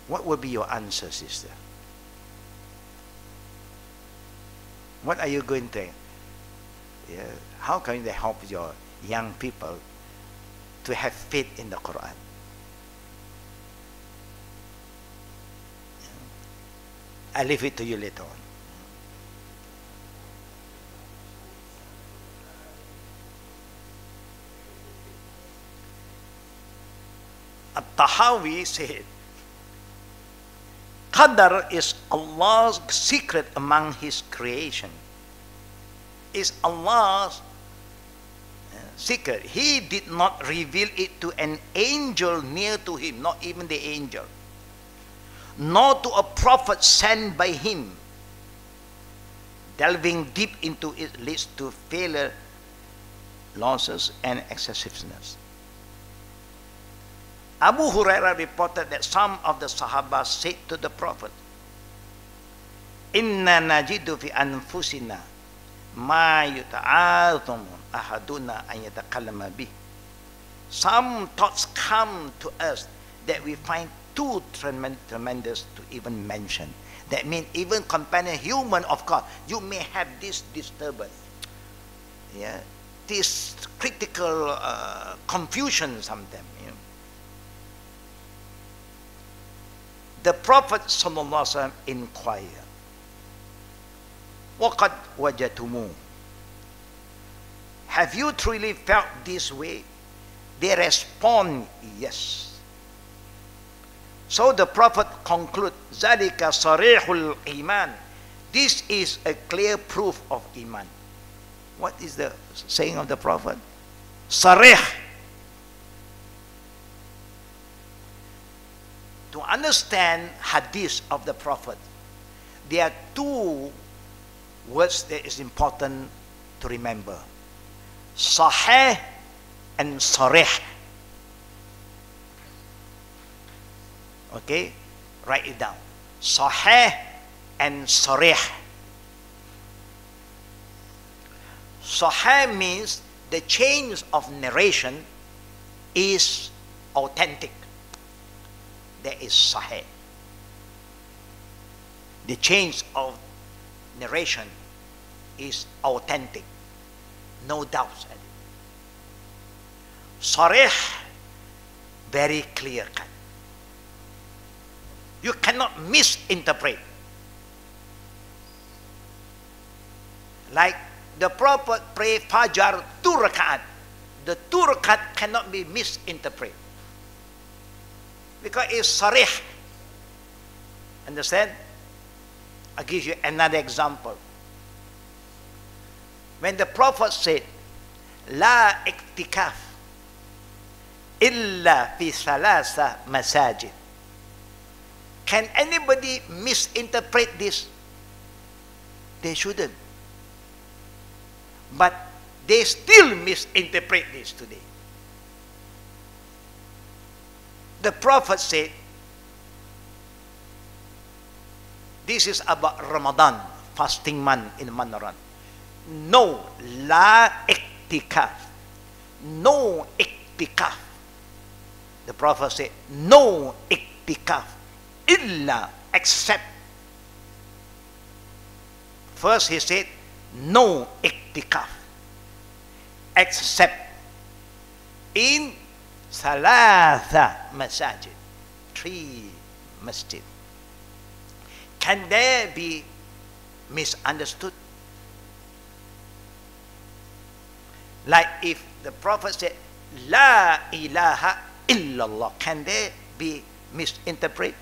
Speaker 1: What will be your answer, sister? What are you going to? Yeah, how can you help your young people to have faith in the Quran? Yeah. I leave it to you later on. At-Tahawi said, Qadr is Allah's secret among His creation. It's Allah's secret. He did not reveal it to an angel near to Him, not even the angel, nor to a prophet sent by Him. Delving deep into it leads to failure, losses, and excessiveness. Abu Hurairah reported that some of the Sahaba said to the Prophet, Inna najidu fi anfusina ma yuta'adhamu ahaduna an yatakallama bih. Some thoughts come to us that we find too tremendous to even mention. That means even companion human, of course, you may have this disturbance. Yeah, this critical confusion sometimes. You know. The Prophet ﷺ inquired, وَقَدْ وَجَدْتُمُوهُ. Have you truly felt this way? They respond, yes. So the Prophet concludes, ذَلِكَ صَرِيحُ الْإِيمَانِ. This is a clear proof of Iman. What is the saying of the Prophet? Sarih. To understand hadith of the Prophet, there are two words that is important to remember. Sahih and sarih. Okay? Write it down. Sahih and sarih. Sahih means the chain of narration is authentic. That is sahih. The chain of narration is authentic. No doubts at it. Sarih, very clear cut. You cannot misinterpret. Like the Prophet prayed Fajr 2 rakat. The 2 rakat cannot be misinterpreted. Because it's sarih. Understand? I'll give you another example. When the Prophet said, La iktikaf illa fi thalatha masajid. Can anybody misinterpret this? They shouldn't. But they still misinterpret this today. The Prophet said, this is about Ramadan, fasting month in Ramadan. No, la iktikaf. No iktikaf. The Prophet said, no iktikaf. Illa, except. First he said, no iktikaf. Except in Salatha masajid. 3 masjid. Can there be misunderstood? Like if the Prophet said, La ilaha illallah. Can there be misinterpreted?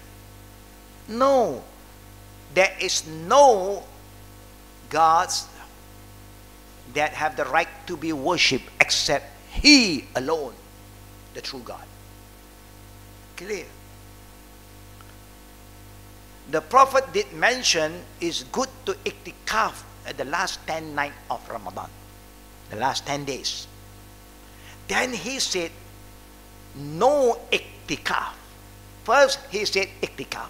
Speaker 1: No. There is no gods that have the right to be worshipped except He alone, the true God. Clear. The Prophet did mention it's good to iktikaf at the last 10 nights of Ramadan, the last 10 days. Then he said, no iktikaf. First he said iktikaf.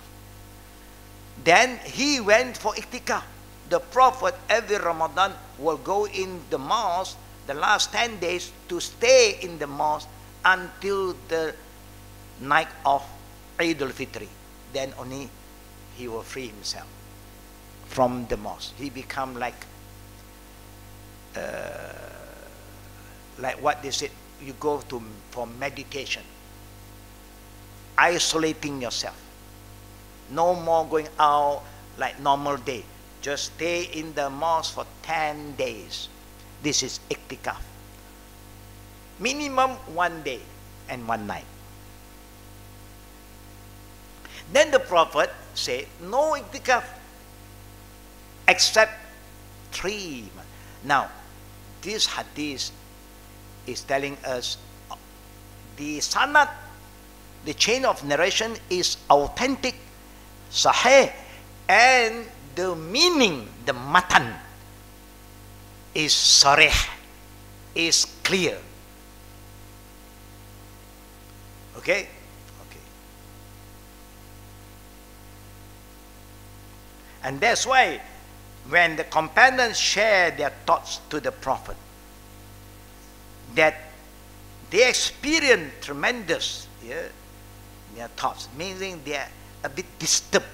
Speaker 1: Then he went for iktikaf. The Prophet every Ramadan will go in the mosque the last 10 days to stay in the mosque until the night of Eid al-Fitr. Then only he will free himself from the mosque. He become like what they said, you go to for meditation, isolating yourself. No more going out like normal day. Just stay in the mosque for 10 days. This is iktikaf. Minimum 1 day and 1 night. Then the Prophet said, no iktikaf except 3 months. Now, this hadith is telling us the sanad, the chain of narration is authentic, sahih, and the meaning, the matan, is sarih, is clear. Okay? Okay. And that's why when the companions share their thoughts to the Prophet, that they experience tremendous their thoughts, meaning they are a bit disturbed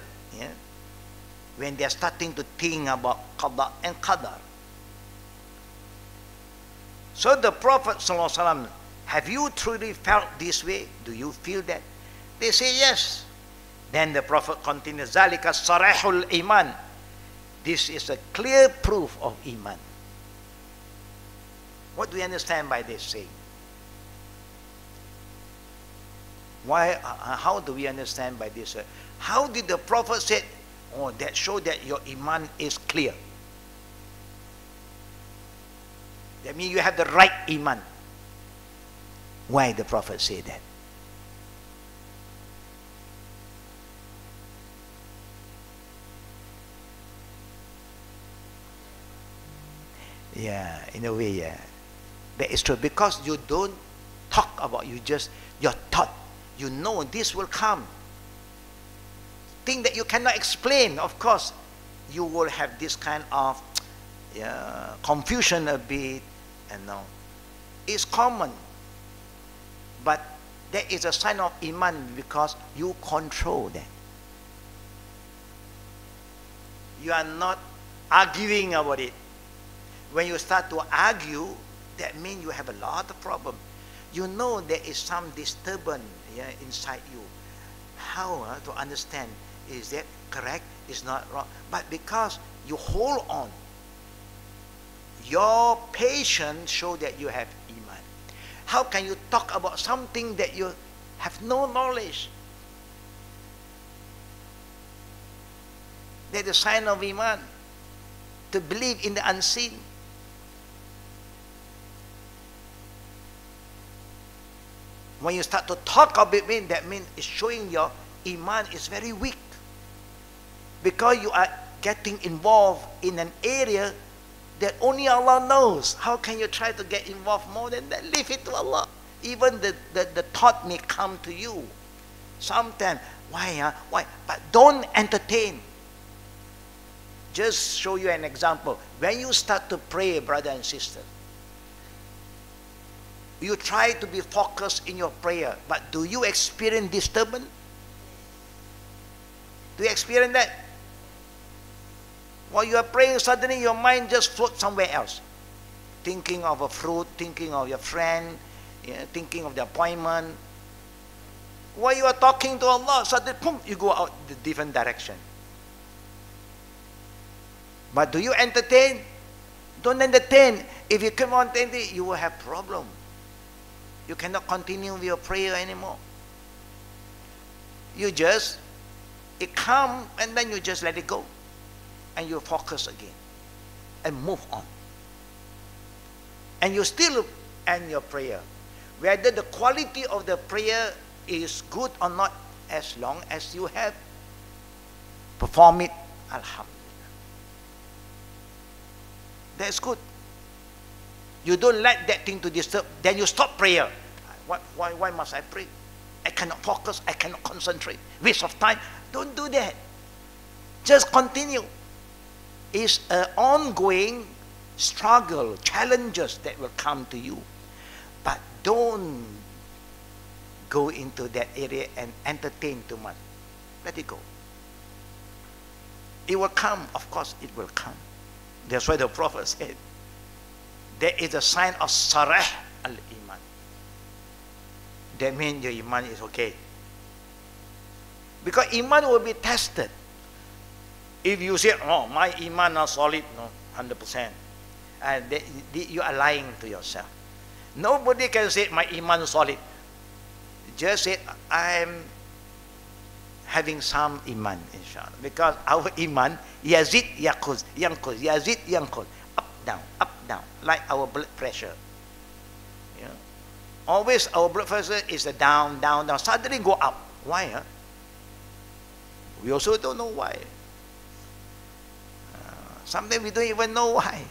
Speaker 1: when they are starting to think about Qada and Qadar. So the Prophet ﷺ, have you truly felt this way? Do you feel that? They say yes. Then the Prophet continues, ذَلِكَ صَرَيْحُ الْإِيمَانِ. This is a clear proof of Iman. What do we understand by this saying? Why? How do we understand by this? How did the Prophet say, oh, that show that your Iman is clear? That means you have the right Iman. Why the Prophet say that? Yeah, in a way, yeah. That is true. Because you don't talk about, your thought. You know this will come. Thing that you cannot explain, of course, you will have this kind of confusion a bit, and no. It's common. But that is a sign of Iman because you control that. You are not arguing about it. When you start to argue, that means you have a lot of problems. You know there is some disturbance inside you. How to understand? Is that correct? Is not wrong? But because you hold on, your patience shows that you have Iman. How can you talk about something that you have no knowledge? That's a sign of Iman. To believe in the unseen. When you start to talk about it, that means it's showing your Iman is very weak. Because you are getting involved in an area that only Allah knows. How can you try to get involved more than that? Leave it to Allah. Even the thought may come to you. Sometimes, why? But don't entertain. Just show you an example. When you start to pray, brother and sister, you try to be focused in your prayer, but do you experience disturbance? Do you experience that? While you are praying, suddenly your mind just floats somewhere else. Thinking of a fruit, thinking of your friend, thinking of the appointment. While you are talking to Allah, suddenly, boom, you go out the different direction. But do you entertain? Don't entertain. If you keep on entertaining, you will have problem. You cannot continue with your prayer anymore. You just, it comes and then you just let it go. And you focus again. And move on. And you still end your prayer. Whether the quality of the prayer is good or not, as long as you have performed it, alhamdulillah. That's good. You don't let that thing to disturb, then you stop prayer. Why must I pray? I cannot focus, I cannot concentrate. Waste of time. Don't do that. Just continue. It's an ongoing struggle, challenges that will come to you. But don't go into that area and entertain too much. Let it go. It will come, of course it will come. That's why the Prophet said, there is a sign of sarah al-iman. That means your iman is okay. Because iman will be tested. If you say, oh, my iman is solid, no, 100%. And you are lying to yourself. Nobody can say, my iman is solid. Just say, I am having some iman, inshallah. Because our iman, yazid yankuz, yazid yankuz. Up, down, like our blood pressure. Yeah. Always our blood pressure is a down, suddenly go up. Why? Huh? We also don't know why. Sometimes we don't even know why.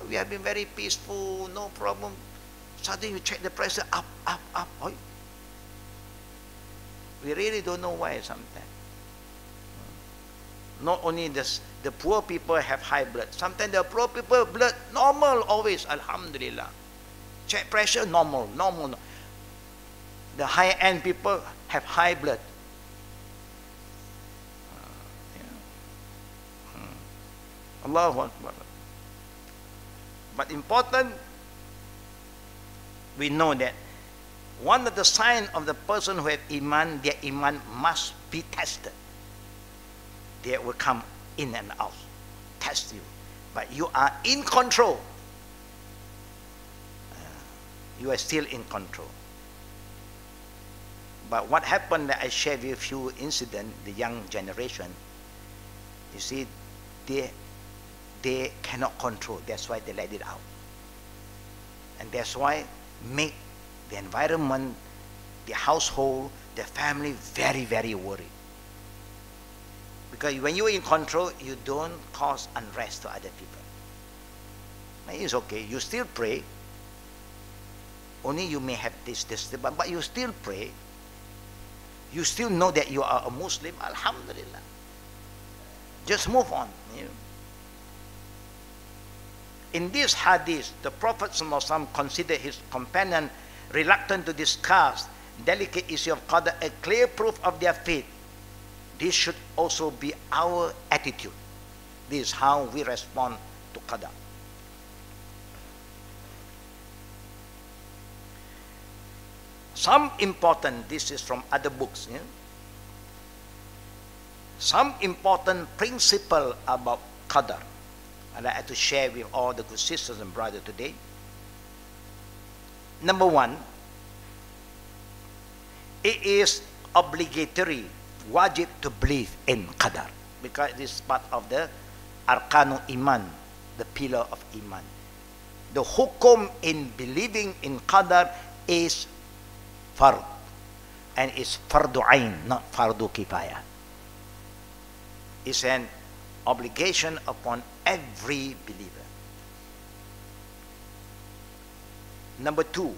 Speaker 1: We have been very peaceful, no problem. Suddenly you check the pressure, up. Oh. We really don't know why sometimes. Not only this, the poor people have high blood. Sometimes the poor people blood normal always, alhamdulillah. Check pressure, normal. The higher end people have high blood. Allahu Akbar. But important, we know that one of the signs of the person who has iman, their iman must be tested. There will come in and out, test you. But you are in control. You are still in control. But what happened, that I share with you a few incidents, the young generation, you see, they cannot control. That's why they let it out. And that's why make the environment, the household, the family very, very worried. Because when you're in control, you don't cause unrest to other people. It's okay. You still pray. Only you may have this, but you still pray. You still know that you are a Muslim. Alhamdulillah. Just move on. In this hadith, the Prophet ﷺ considered his companion reluctant to discuss delicate issue of Qadr a clear proof of their faith. This should also be our attitude. This is how we respond to Qadr. Some important, this is from other books, some important principle about Qadr I'd like to share with all the good sisters and brothers today. Number one, it is obligatory, wajib, to believe in Qadar, because it is part of the Arkanul Iman, the pillar of Iman. The hukum in believing in Qadar is fard, and it's fardu ain, not fardu kifayah. It's an obligation upon every believer. Number two,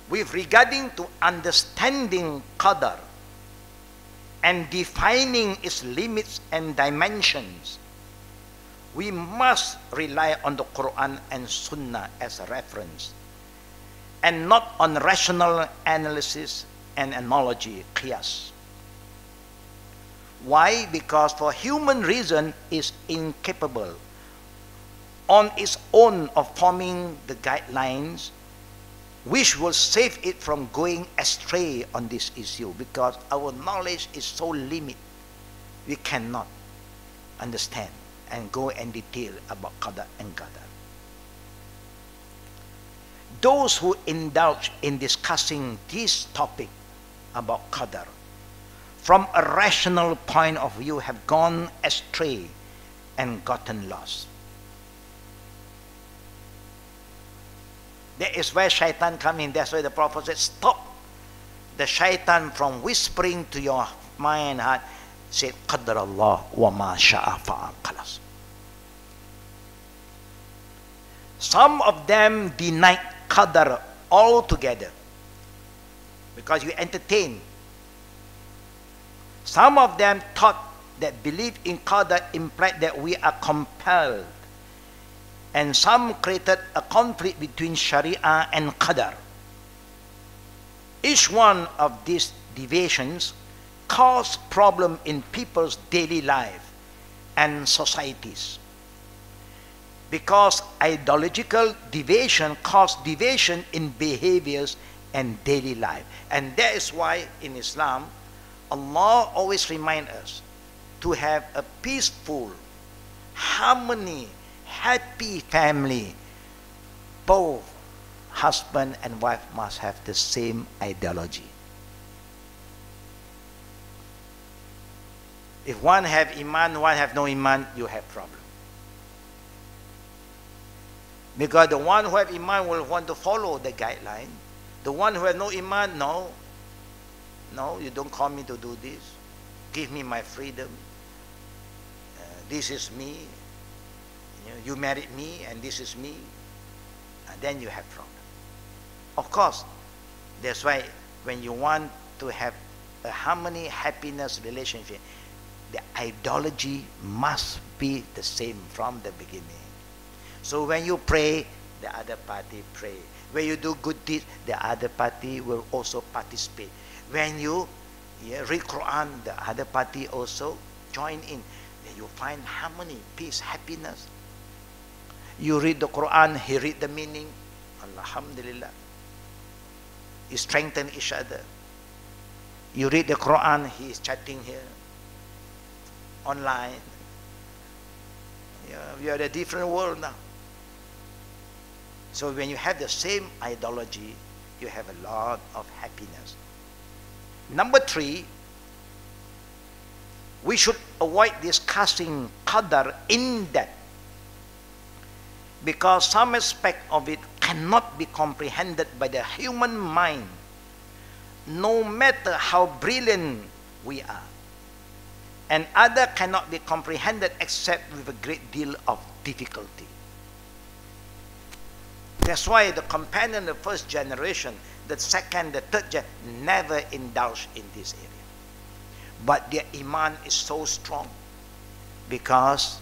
Speaker 1: with regarding to understanding Qadar and defining its limits and dimensions, we must rely on the Quran and Sunnah as a reference, and not on rational analysis and analogy, qiyas. Why? Because for human reason is incapable on its own of forming the guidelines which will save it from going astray on this issue, because our knowledge is so limited. We cannot understand and go in detail about Qadar and Qadar. Those who indulge in discussing this topic about Qadar from a rational point of view have gone astray and gotten lost. That is where shaitan comes in. That's why the Prophet said, stop the shaitan from whispering to your mind and heart. Say, Qadr Allah wa ma sha'a fa'al khalas. Some of them denied Qadr altogether because you entertain. Some of them thought that belief in Qadr implied that we are compelled. And some created a conflict between Sharia and Qadar. Each one of these deviations caused problem in people's daily life and societies. Because ideological deviation caused deviation in behaviors and daily life. And that is why in Islam, Allah always reminds us to have a peaceful, harmony, happy family. Both husband and wife must have the same ideology. If one have iman, one have no iman, you have problem. Because the one who have iman will want to follow the guideline. The one who have no iman, no, you don't call me to do this. Give me my freedom. This is me. You married me and this is me. And then you have problem. Of course, that's why when you want to have a harmony, happiness relationship, the ideology must be the same from the beginning. So when you pray, the other party pray. When you do good deeds, the other party will also participate. When you read Quran, the other party also join in. Then you find harmony, peace, happiness. You read the Quran, he read the meaning. Alhamdulillah. You strengthen each other. You read the Quran, he is chatting here. online. Yeah, we are in a different world now. So when you have the same ideology, you have a lot of happiness. Number 3, we should avoid discussing Qadar in depth, because some aspect of it cannot be comprehended by the human mind, no matter how brilliant we are. And other cannot be comprehended except with a great deal of difficulty. That's why the companion of the first generation, the second, the third generation, never indulged in this area. But their iman is so strong, because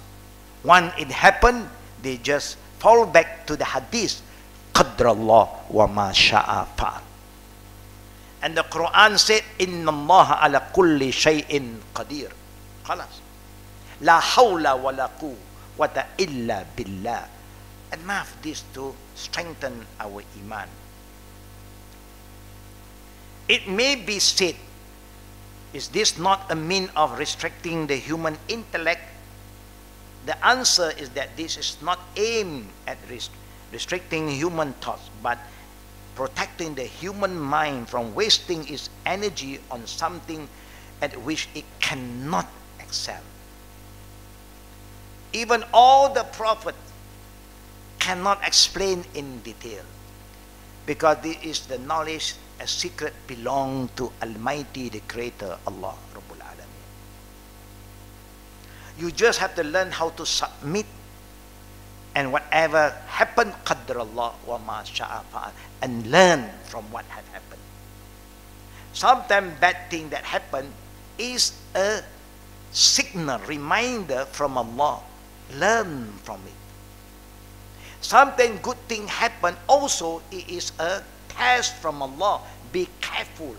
Speaker 1: when it happened, they just fall back to the hadith, Qadr Allah wa ma sha'a fa'al. And the Quran said, Inna Allah ala kulli shay'in qadir. Khalas. La hawla wa la quwwata illa billah. Enough this to strengthen our iman. It may be said, is this not a mean of restricting the human intellect? The answer is that this is not aimed at restricting human thoughts, but protecting the human mind from wasting its energy on something at which it cannot excel. Even all the prophets cannot explain in detail, because this is the knowledge, a secret belong to Almighty, the Creator, Allah Rabbul Alameen. You just have to learn how to submit, and whatever happened, Qadr Allah wa ma sha'a fa'al, and learn from what had happened. Sometimes bad thing that happened is a signal, reminder from Allah. Learn from it. Sometimes good thing happen also, it is a test from Allah. Be careful.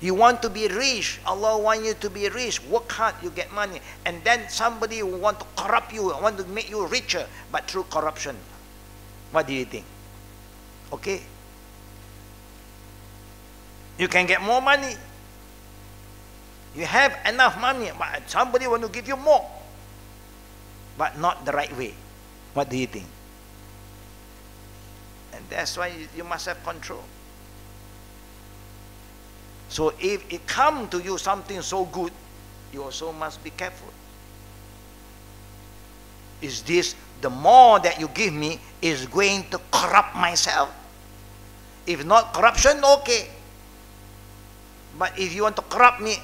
Speaker 1: You want to be rich, Allah wants you to be rich. Work hard, you get money. And then somebody will want to corrupt you, want to make you richer, but through corruption. What do you think? Okay? You can get more money. You have enough money, but somebody want to give you more, but not the right way. What do you think? And that's why you must have control. So if it comes to you something so good, you also must be careful. Is this, the more that you give me, is going to corrupt myself? If not corruption, okay. But if you want to corrupt me,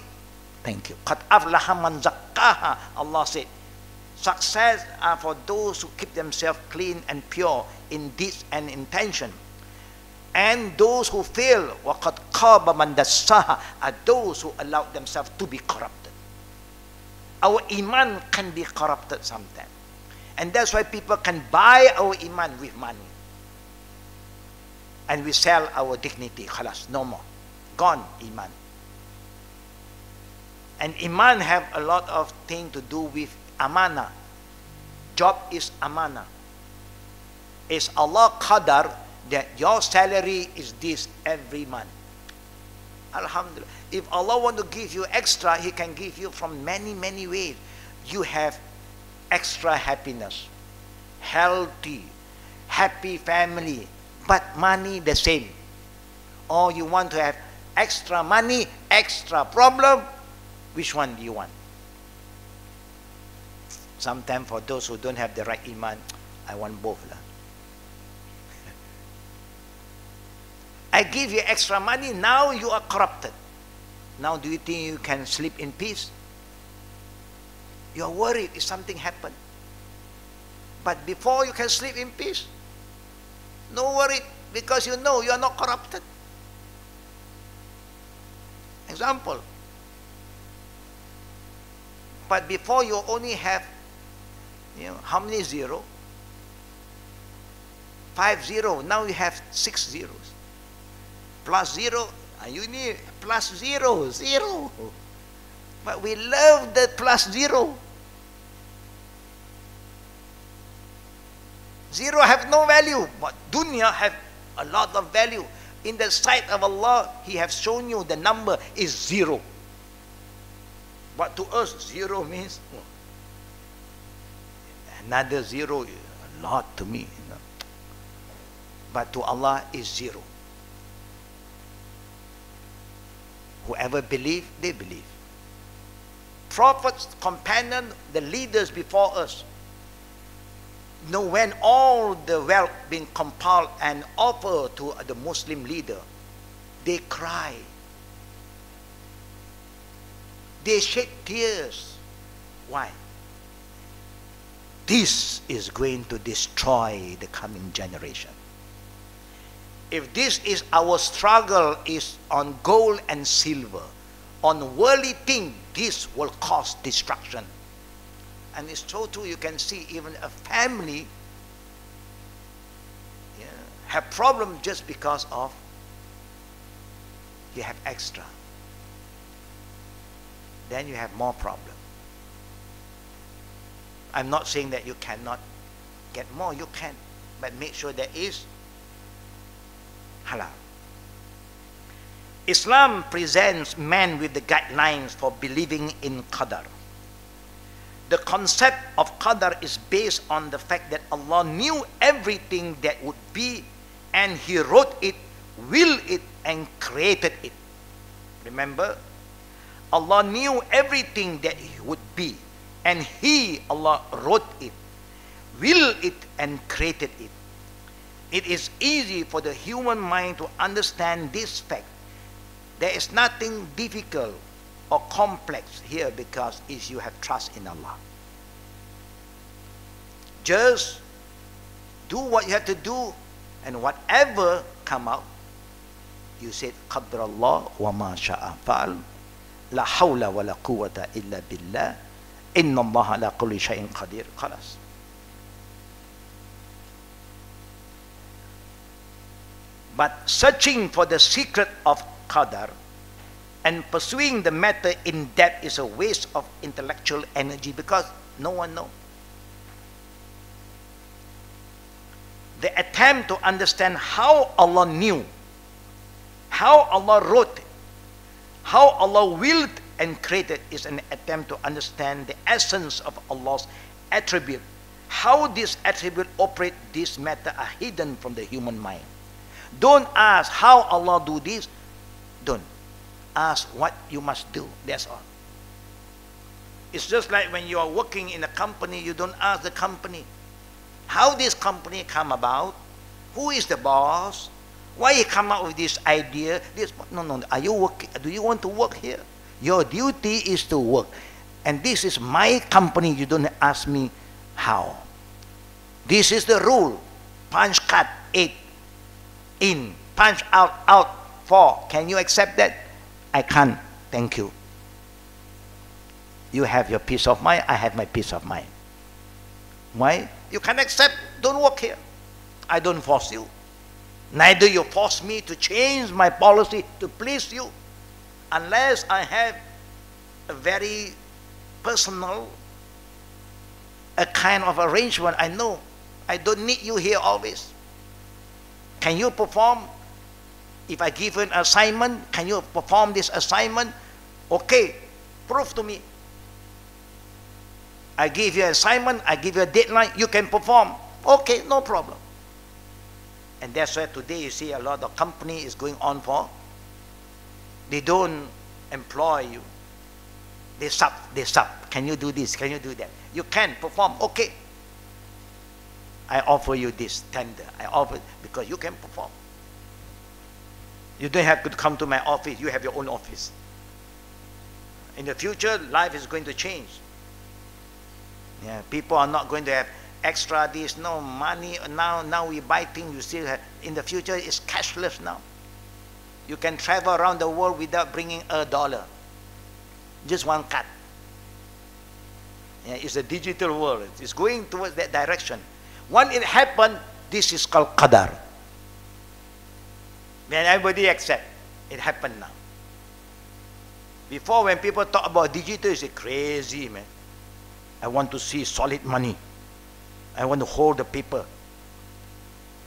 Speaker 1: thank you. Qad aflaha man zakkaha, Allah said. Success are for those who keep themselves clean and pure in deeds and intention. And those who fail, وَقَدْ خَابَ مَنْ دَسَّاهَا, are those who allow themselves to be corrupted. Our iman can be corrupted sometimes. And that's why people can buy our iman with money. And we sell our dignity. Khalas, no more. Gone, iman. And iman have a lot of things to do with amana. Job is amana. Is Allah Qadar that your salary is this every month? Alhamdulillah. If Allah want to give you extra, He can give you from many, many ways. You have extra happiness, healthy, happy family, but money the same. Or you want to have extra money, extra problem. Which one do you want? Sometimes for those who don't have the right iman, I want both. I give you extra money, now you are corrupted. Now do you think you can sleep in peace? You are worried if something happened. But before you can sleep in peace, no worry, because you know you are not corrupted. Example. But before you only have, how many zero? 5 0. Now you have 6 zeros. Plus 0, you need plus 0, 0. But we love the plus 0. 0 have no value, but dunya have a lot of value. In the sight of Allah, He has shown you the number is 0. But to us, zero means another zero, a lot to me. You know. But to Allah is zero. Whoever believe, they believe. Prophets, companions, the leaders before us, you know, when all the wealth being compiled and offered to the Muslim leader, they cry. They shed tears. Why? This is going to destroy the coming generation. If this is our struggle is on gold and silver, on worldly things, this will cause destruction. And it's so true. You can see even a family have problem just because of you have extra. Then you have more problem. I'm not saying that you cannot get more. You can, but make sure there is halal. Islam presents man with the guidelines for believing in Qadar. The concept of Qadar is based on the fact that Allah knew everything that would be, and He wrote it, willed it, and created it. Remember, Allah knew everything that would be, and He, Allah, wrote it, willed it, and created it. It is easy for the human mind to understand this fact. There is nothing difficult or complex here because if you have trust in Allah. Just do what you have to do, and whatever come out, you said, Qadr Allah wa ma sha'a fa'al, la hawla wa la quwwata illa billah, inna Allah ala kulli shay'in qadir. Khalas. But searching for the secret of Qadar and pursuing the matter in depth is a waste of intellectual energy because no one knows. The attempt to understand how Allah knew, how Allah wrote, how Allah willed and created is an attempt to understand the essence of Allah's attribute. How this attribute operate, this matter are hidden from the human mind. Don't ask how Allah do this. Don't. Ask what you must do. That's all. It's just like when you are working in a company, you don't ask the company, how this company come about? Who is the boss? Why he come up with this idea? This, no. Are you working? Do you want to work here? Your duty is to work. And this is my company. You don't ask me how. This is the rule. Punch cut 8 in. Punch out 4. Can you accept that? I can't. Thank you. You have your peace of mind. I have my peace of mind. Why? You can accept. Don't work here. I don't force you. Neither you force me to change my policy to please you. Unless I have a very personal, a kind of arrangement. I know I don't need you here always. Can you perform? If I give you an assignment, can you perform this assignment? Okay, prove to me. I give you an assignment, I give you a deadline, you can perform. Okay, no problem. And that's why today you see a lot of company is going on for, they don't employ you. They sub. Can you do this? Can you do that? You can perform. Okay. I offer you this tender. I offer because you can perform. You don't have to come to my office. You have your own office. In the future, life is going to change. Yeah, people are not going to have extra this, no money. Now we buy things. You still have. In the future, it's cashless now. You can travel around the world without bringing $1. Just one card. Yeah, it's a digital world. It's going towards that direction. When it happened, this is called Qadar. When everybody accept, it happened now. Before, when people talk about digital, it's crazy, man. I want to see solid money. I want to hold the paper.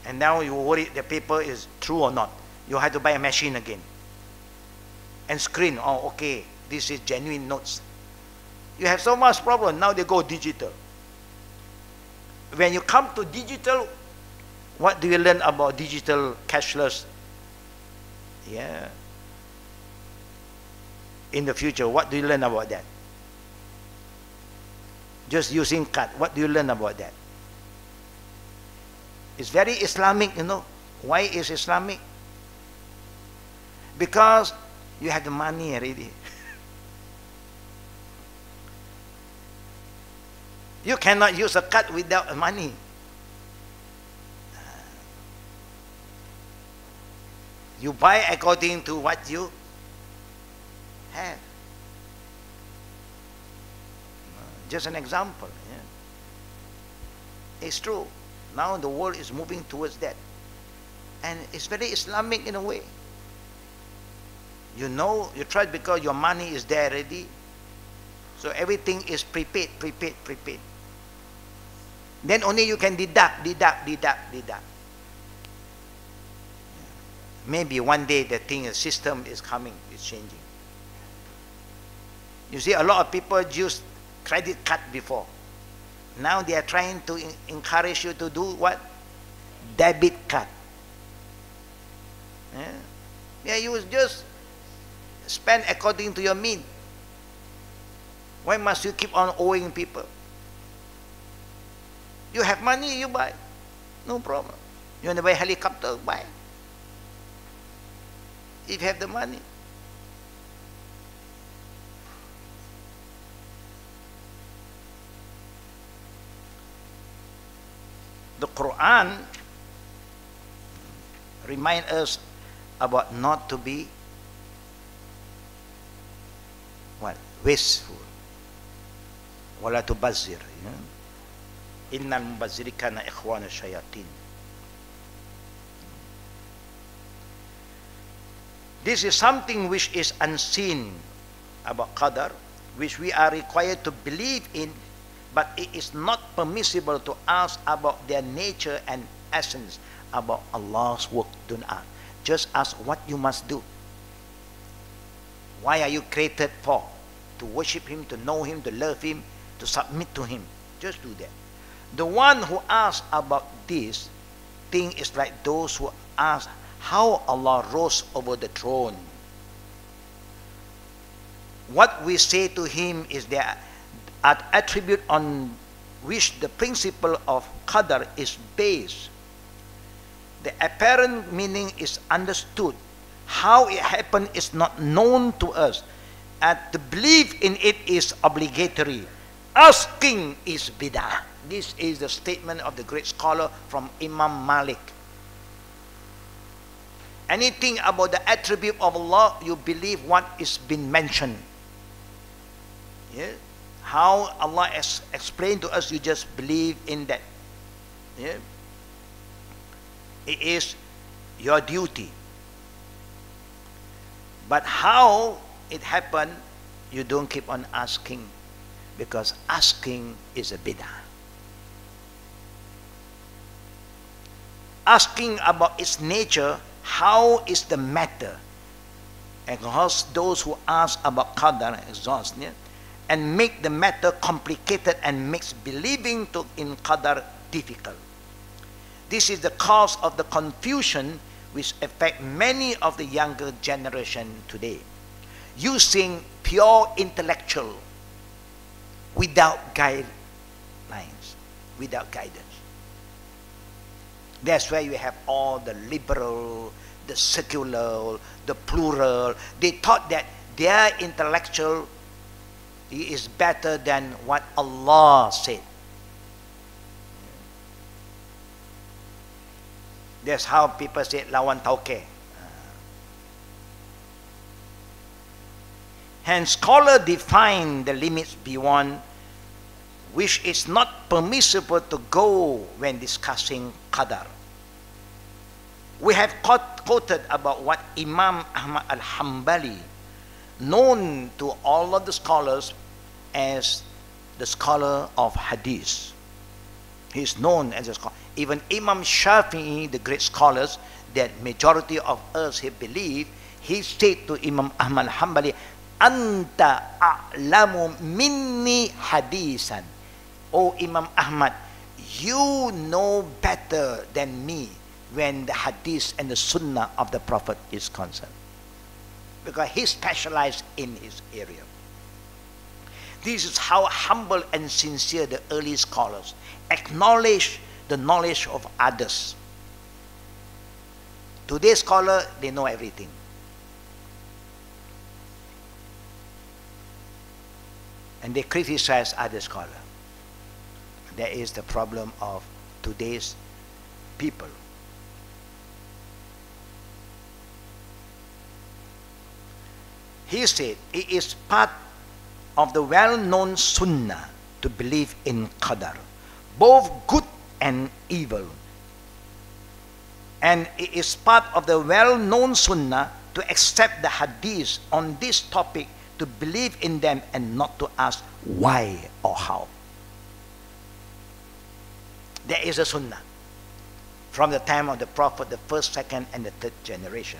Speaker 1: And now you worry the paper is true or not. You have to buy a machine again. And screen, oh, okay, this is genuine notes. You have so much problem. Now they go digital. When you come to digital, what do you learn about digital cashless? Yeah. In the future, what do you learn about that? Just using card. What do you learn about that? It's very Islamic, you know. Why is Islamic? Because you have the money already. You cannot use a card without money. You buy according to what you have. Just an example. Yeah. It's true. Now the world is moving towards that. And it's very Islamic in a way. You know, you try because your money is there already. So everything is prepaid. Then only you can deduct. Maybe one day the system is coming, is changing. You see, a lot of people used credit card before. Now they are trying to encourage you to do what? Debit card. Yeah, you just spend according to your means. Why must you keep on owing people? You have money, you buy. No problem. You want to buy a helicopter, buy. If you have the money. The Quran reminds us about not to be what? Wasteful. Wala tubazzir. Innal mubazziri kana ikhwana shayatin. This is something which is unseen about Qadar, which we are required to believe in, but it is not permissible to ask about their nature and essence, about Allah's work. Don't ask. Just ask what you must do. Why are you created for? To worship Him, to know Him, to love Him, to submit to Him. Just do that. The one who asks about this thing is like those who ask how Allah rose over the throne. What we say to Him is the attribute on which the principle of Qadr is based. The apparent meaning is understood. How it happened is not known to us. And the belief in it is obligatory. Asking is bid'ah. This is the statement of the great scholar from Imam Malik. Anything about the attribute of Allah, you believe what is been mentioned. Yeah? How Allah has explained to us, you just believe in that. Yeah? It is your duty. But how it happened, you don't keep on asking, because asking is a bid'ah. Asking about its nature, how is the matter? Exhaust those who ask about Qadar, exhaust, yeah? And make the matter complicated and makes believing in Qadar difficult. This is the cause of the confusion which affect many of the younger generation today. Using pure intellectual without guidelines, without guidance. That's why you have all the liberal, the secular, the plural. They thought that their intellectual is better than what Allah said. That's how people say lawan tauke. Hence, scholars define the limits beyond which is not permissible to go when discussing Qadar. We have quoted about what Imam Ahmad al-Hanbali, known to all of the scholars as the scholar of Hadith. He is known as a scholar. Even Imam Shafi'i, the great scholars that majority of us have believed, he said to Imam Ahmad al-Hanbali, Anta a'lamu minni hadisan. O Imam Ahmad, you know better than me when the hadith and the sunnah of the Prophet is concerned. Because he specialized in his area. This is how humble and sincere the early scholars acknowledge the knowledge of others. Today's scholar, they know everything. And they criticize other scholars. That is the problem of today's people. He said, it is part of the well-known sunnah to believe in Qadar, both good and evil. And it is part of the well-known sunnah to accept the hadith on this topic, to believe in them and not to ask why or how. There is a sunnah from the time of the Prophet, the first, second, and the third generation.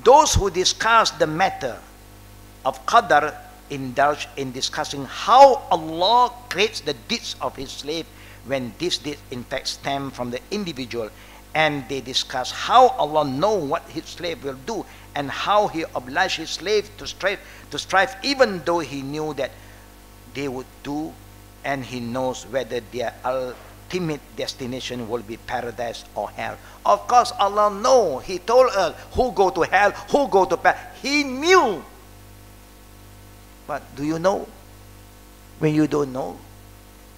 Speaker 1: Those who discuss the matter of Qadr indulge in discussing how Allah creates the deeds of His slave when these deeds in fact stem from the individual, and they discuss how Allah knows what His slave will do and how He obliged His slave to strive even though He knew that they would do, and He knows whether their ultimate destination will be paradise or hell. Of course, Allah knows. He told us who go to hell, who go to paradise. He knew. But do you know? When you don't know,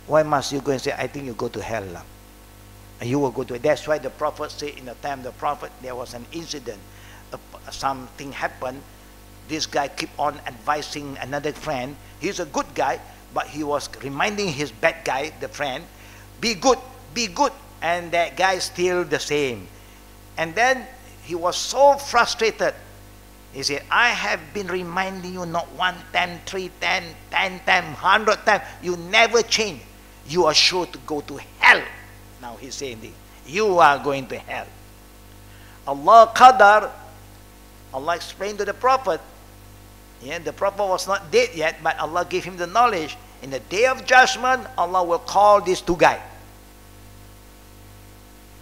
Speaker 1: why must you go and say, I think you go to hell? And you will go to it. That's why the Prophet said in the time of the Prophet, there was an incident. Something happened. This guy kept on advising another friend. He's a good guy, but he was reminding his bad guy, the friend, be good, be good. And that guy still the same. And then he was so frustrated. He said, I have been reminding you not 1 time, 3 time, 10 time, 100 times. You never change. You are sure to go to hell. Now he's saying this. You are going to hell. Allah Qadar, Allah explained to the Prophet. Yeah, the Prophet was not dead yet, but Allah gave him the knowledge. In the day of judgment, Allah will call these two guys.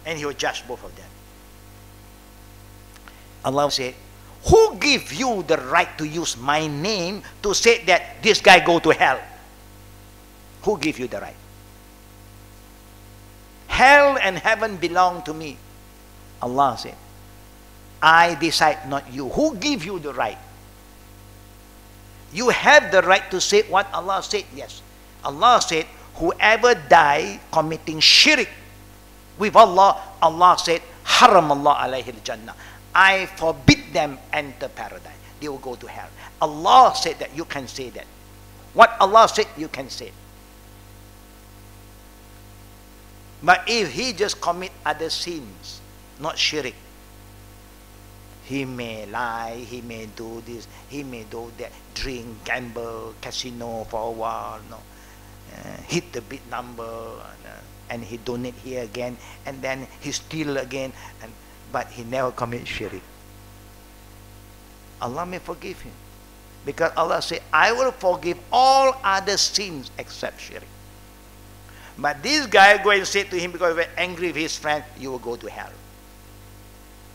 Speaker 1: And He will judge both of them. Allah said, who gave you the right to use my name to say that this guy go to hell? Who gave you the right? Hell and heaven belong to me. Allah said, I decide, not you. Who gave you the right? You have the right to say what Allah said. Yes. Allah said, whoever die committing shirk with Allah, Allah said, haram Allah alayhi al-jannah. I forbid them enter paradise. They will go to hell. Allah said that you can say that. What Allah said, you can say. But if he just commit other sins, not shirk, he may lie, he may do this, he may do that, drink, gamble, casino for a while, hit the big number, and he donate here again, and then he steal again, but he never commit shirk. Allah may forgive him. Because Allah said, I will forgive all other sins except shirk. But this guy go and say to him, because he was angry with his friend, you will go to hell.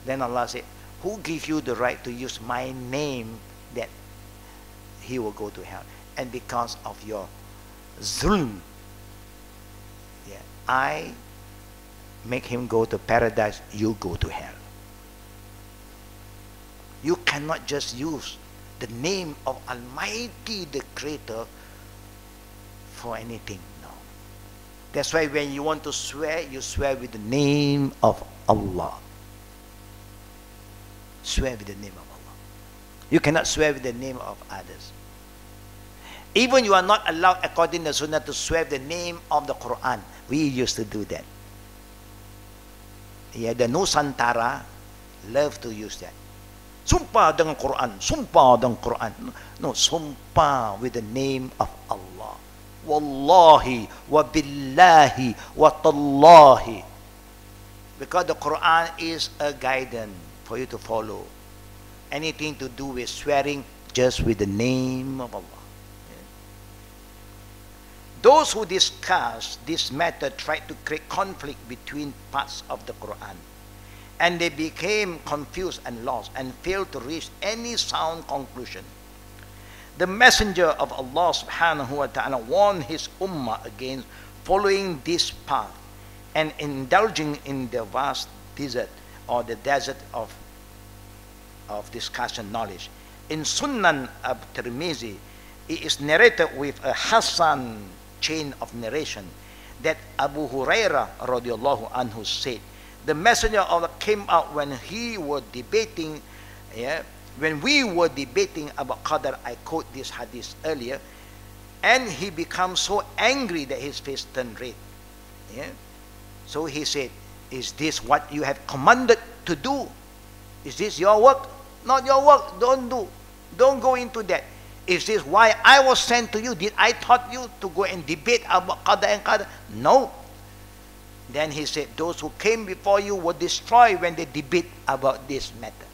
Speaker 1: Then Allah said, who gives you the right to use my name that he will go to hell? And because of your zulm, I make him go to paradise, you go to hell. You cannot just use the name of Almighty, the Creator, for anything. No. That's why when you want to swear, you swear with the name of Allah. Swear with the name of Allah. You cannot swear with the name of others. Even you are not allowed, according to Sunnah, to swear the name of the Quran. We used to do that. Yeah, the Nusantara love to use that. Sumpah dengan Quran, sumpah dengan Quran. No, sumpah with the name of Allah. Wallahi, wa billahi, wa tallahi. Because the Quran is a guidance for you to follow. anything to do with swearing just with the name of Allah. Those who discuss this matter tried to create conflict between parts of the Quran, and they became confused and lost and failed to reach any sound conclusion. The Messenger of Allah subhanahu wa ta'ala warned his ummah against following this path and indulging in the vast desert, or the desert of discussion knowledge. In Sunan al-Tirmizi, it is narrated with a Hassan chain of narration that Abu Hurairah radiallahu anhu said, the Messenger of Allah came out when we were debating about Qadar. I quote this hadith earlier, and he became so angry that his face turned red. So he said, is this what you have commanded to do? Is this your work? Not your work. Don't go into that. Is this why I was sent to you? Did I taught you to go and debate about Qada and Qadar? No. Then he said, those who came before you were destroyed when they debate about this matter.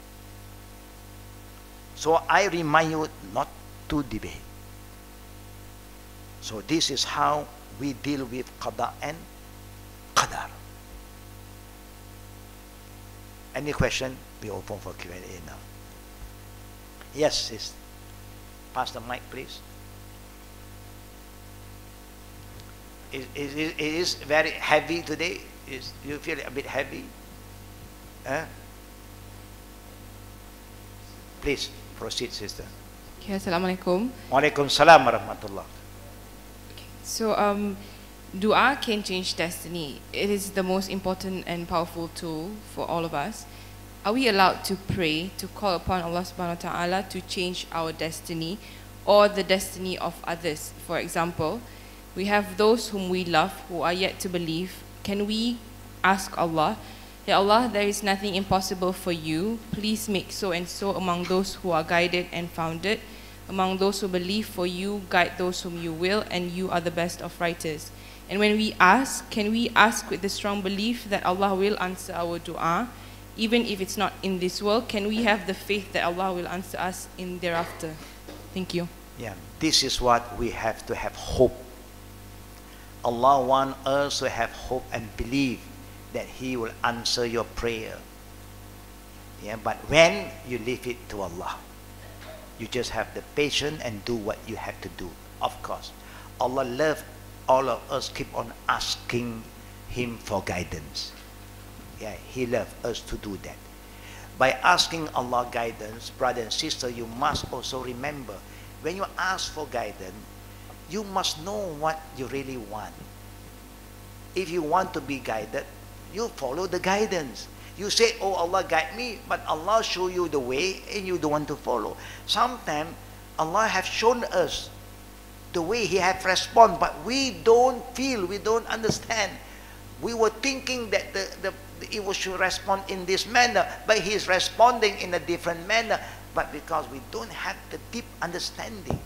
Speaker 1: So I remind you not to debate. So this is how we deal with Qada and Qadar. Any question? We open for Q&A now. Yes, sis. Pass the mic, please. It is very heavy today. You feel a bit heavy? Please proceed, sister.
Speaker 2: Okay, Assalamualaikum.
Speaker 1: Waalaikum salam warahmatullah.
Speaker 2: So, dua can change destiny. It is the most important and powerful tool for all of us. Are we allowed to pray, to call upon Allah subhanahu wa ta'ala to change our destiny or the destiny of others? For example, we have those whom we love who are yet to believe. Can we ask Allah, Ya Allah, there is nothing impossible for you. Please make so and so among those who are guided and founded. Among those who believe for you, guide those whom you will, and you are the best of writers. And when we ask, can we ask with the strong belief that Allah will answer our dua? Even if it's not in this world, can we have the faith that Allah will answer us in thereafter? Thank you.
Speaker 1: Yeah, this is what we have to have hope. Allah wants us to have hope and believe that He will answer your prayer. Yeah, but when you leave it to Allah, you just have the patience and do what you have to do. Of course, Allah loves all of us. Keep on asking Him for guidance. Yeah, He loves us to do that. By asking Allah guidance, brother and sister, you must also remember, when you ask for guidance, you must know what you really want. If you want to be guided, you follow the guidance. You say, oh Allah, guide me, but Allah show you the way and you don't want to follow. Sometimes Allah have shown us the way He have respond, but we don't feel, we don't understand. We were thinking that He should respond in this manner, but He is responding in a different manner. But because we don't have the deep understanding,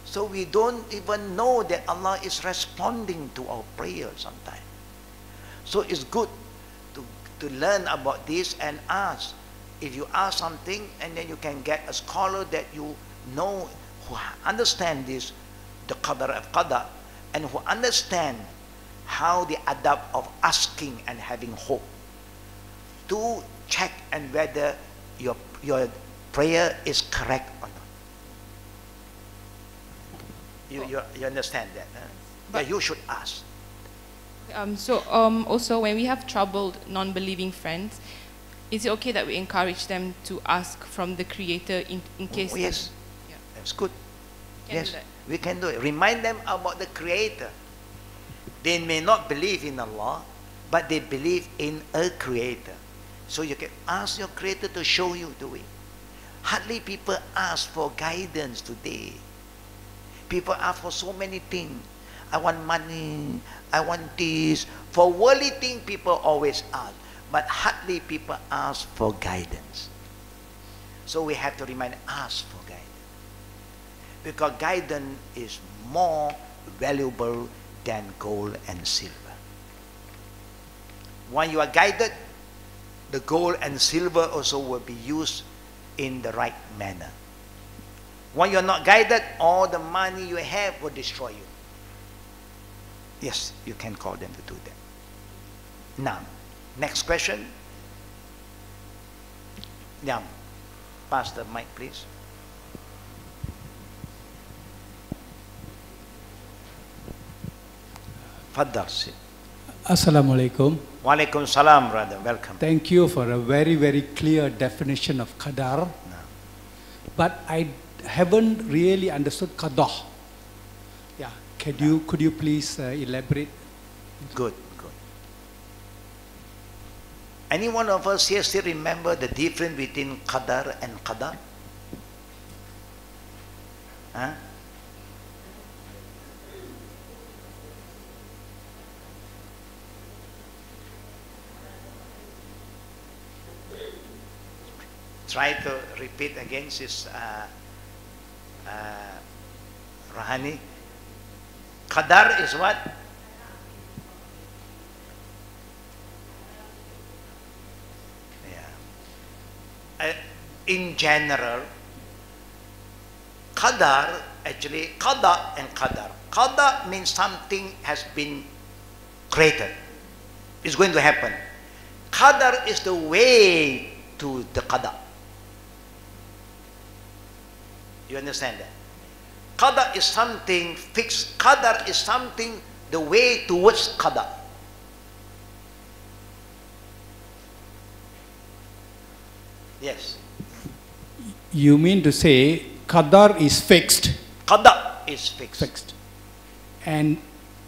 Speaker 1: so we don't even know that Allah is responding to our prayer sometimes. So it's good to learn about this and ask. If you ask something, and then you can get a scholar that you know, who understand this, the Qadr of Qadar, and who understand how the adab of asking and having hope, to check and whether your prayer is correct or not. You understand that? Huh? But you should ask.
Speaker 2: Also, when we have troubled non-believing friends, is it okay that we encourage them to ask from the Creator in case?
Speaker 1: Oh, yes,
Speaker 2: Yeah.
Speaker 1: that's good.
Speaker 2: Can
Speaker 1: Yes,
Speaker 2: do that.
Speaker 1: we can do it. Remind them about the Creator. They may not believe in Allah, but they believe in a Creator. So you can ask your Creator to show you the way. Hardly people ask for guidance today. People ask for so many things. I want money, I want this. For worldly things, people always ask. But hardly people ask for guidance. So we have to remind, ask for guidance. Because guidance is more valuable than gold and silver. When you are guided, the gold and silver also will be used in the right manner. When you're not guided, all the money you have will destroy you. Yes, you can call them to do that. Now, next question. Yeah, pass the mic, please. Fadal.
Speaker 3: Assalamu alaikum.
Speaker 1: Wa alaikum salam, brother. Welcome.
Speaker 3: Thank you for a very, very clear definition of Qadar.
Speaker 1: No.
Speaker 3: But I haven't really understood Qada. Yeah, could you please elaborate?
Speaker 1: Good, good. Any one of us here still remember the difference between Qadar and Qada? Huh? Try to repeat again, Sis Rahani. Qadar is what? Yeah. In general, Qadar, actually, Qada and Qadar. Qada means something has been created. It's going to happen. Qadar is the way to the Qada. You understand that? Qada is something fixed. Qadar is something, the way towards Qada. Yes.
Speaker 3: You mean to say Qadar is fixed?
Speaker 1: Qada is fixed.
Speaker 3: And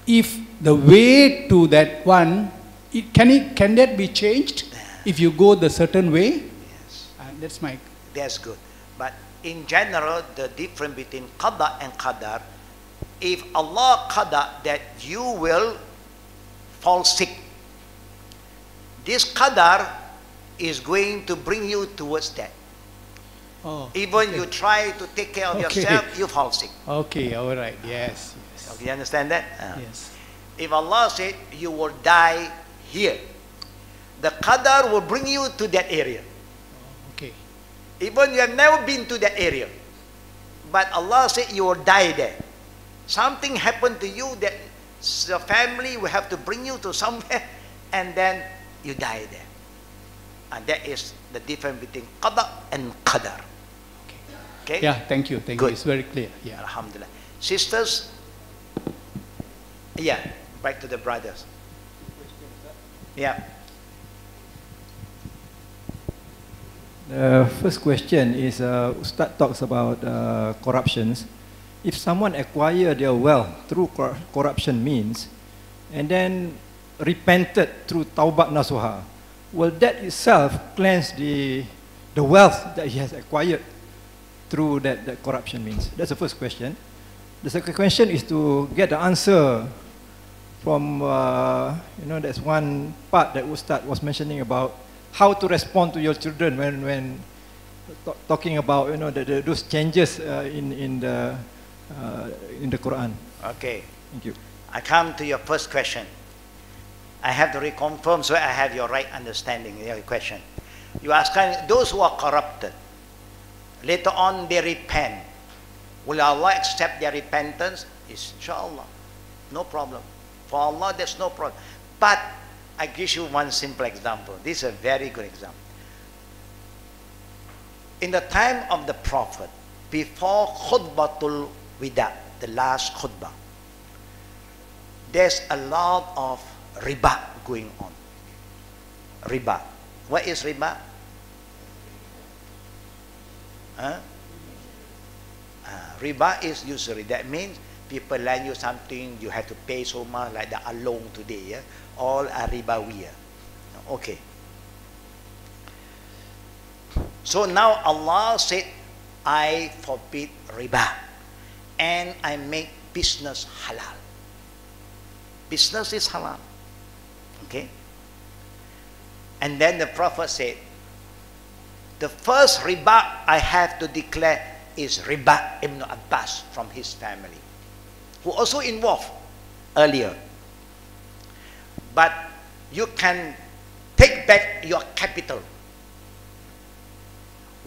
Speaker 3: if the way to that one, can that be changed if you go the certain way?
Speaker 1: Yes.
Speaker 3: That's
Speaker 1: good. But in general, the difference between Qada and Qadar, if Allah Qada that you will fall sick, this Qadar is going to bring you towards that.
Speaker 3: Oh,
Speaker 1: Even you try to take care of yourself, you fall sick.
Speaker 3: Okay, all right, yes.
Speaker 1: Okay, you understand that?
Speaker 3: Yes.
Speaker 1: If Allah said you will die here, the Qadar will bring you to that area.
Speaker 3: Okay.
Speaker 1: Even you have never been to that area, but Allah said you will die there. Something happened to you that your family will have to bring you to somewhere, and then you die there. And that is the difference between Qada and Qadar. Okay?
Speaker 3: Yeah, thank you.
Speaker 1: Good.
Speaker 3: It's very clear. Yeah.
Speaker 1: Alhamdulillah. Sisters, yeah, back to the brothers. Yeah.
Speaker 4: The first question is, Ustaz talks about corruptions. If someone acquire their wealth through corruption means, and then repented through taubat nasuha, will that itself cleanse the wealth that he has acquired through that corruption means? That's the first question. The second question is to get the answer from, there's one part that Ustaz was mentioning about how to respond to your children when talking about those changes in the Quran.
Speaker 1: Okay.
Speaker 4: Thank you.
Speaker 1: I come to your first question. I have to reconfirm so I have your right understanding. Your question. You ask those who are corrupted. Later on they repent. Will Allah accept their repentance? Inshallah. No problem. For Allah there's no problem. But I give you one simple example. This is a very good example. In the time of the Prophet, before Khutbatul Wida, the last khutbah, there's a lot of riba going on. Riba. What is riba? Riba is usury. That means people lend you something, you have to pay so much, like the along today. Yeah? All are ribawiya. Okay. So now Allah said, I forbid riba and I make business halal. Business is halal. Okay. And then the Prophet said, the first riba I have to declare is riba Ibn Abbas from his family, who also involved earlier. But you can take back your capital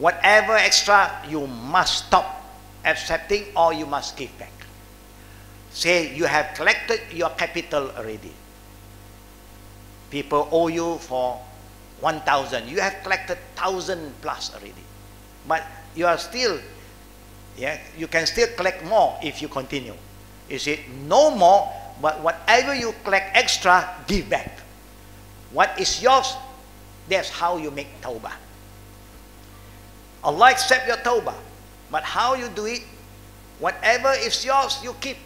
Speaker 1: Whatever extra, you must stop accepting or you must give back. Say you have collected your capital already. People owe you for 1,000. You have collected 1,000 plus already. But you are still, you can still collect more if you continue. You say, no more, but whatever you collect extra, give back. What is yours, that's how you make tawbah. Allah accept your tawbah. But how you do it, whatever is yours, you keep.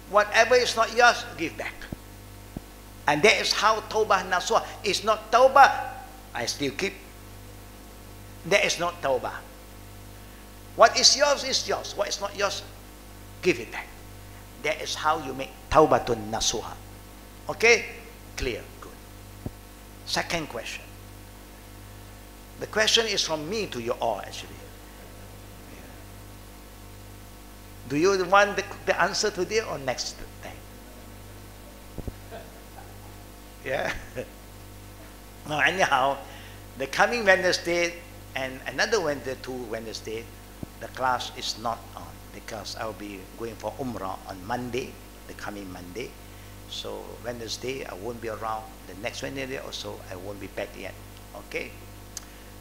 Speaker 1: Whatever is not yours, give back. And that is how tawbah nasuha. It's not tawbah, I still keep. That is not tawbah. What is yours is yours. What is not yours, give it back. That is how you make tawbatun nasuha. Okay? Clear. Good. Second question. The question is from me to you all, actually. Do you want the answer today or next time? Yeah? Now, anyhow, the coming Wednesday and another Wednesday, 2 Wednesday, the class is not on because I'll be going for Umrah on Monday, the coming Monday. So Wednesday, I won't be around. The next Wednesday also, I won't be back yet. Okay?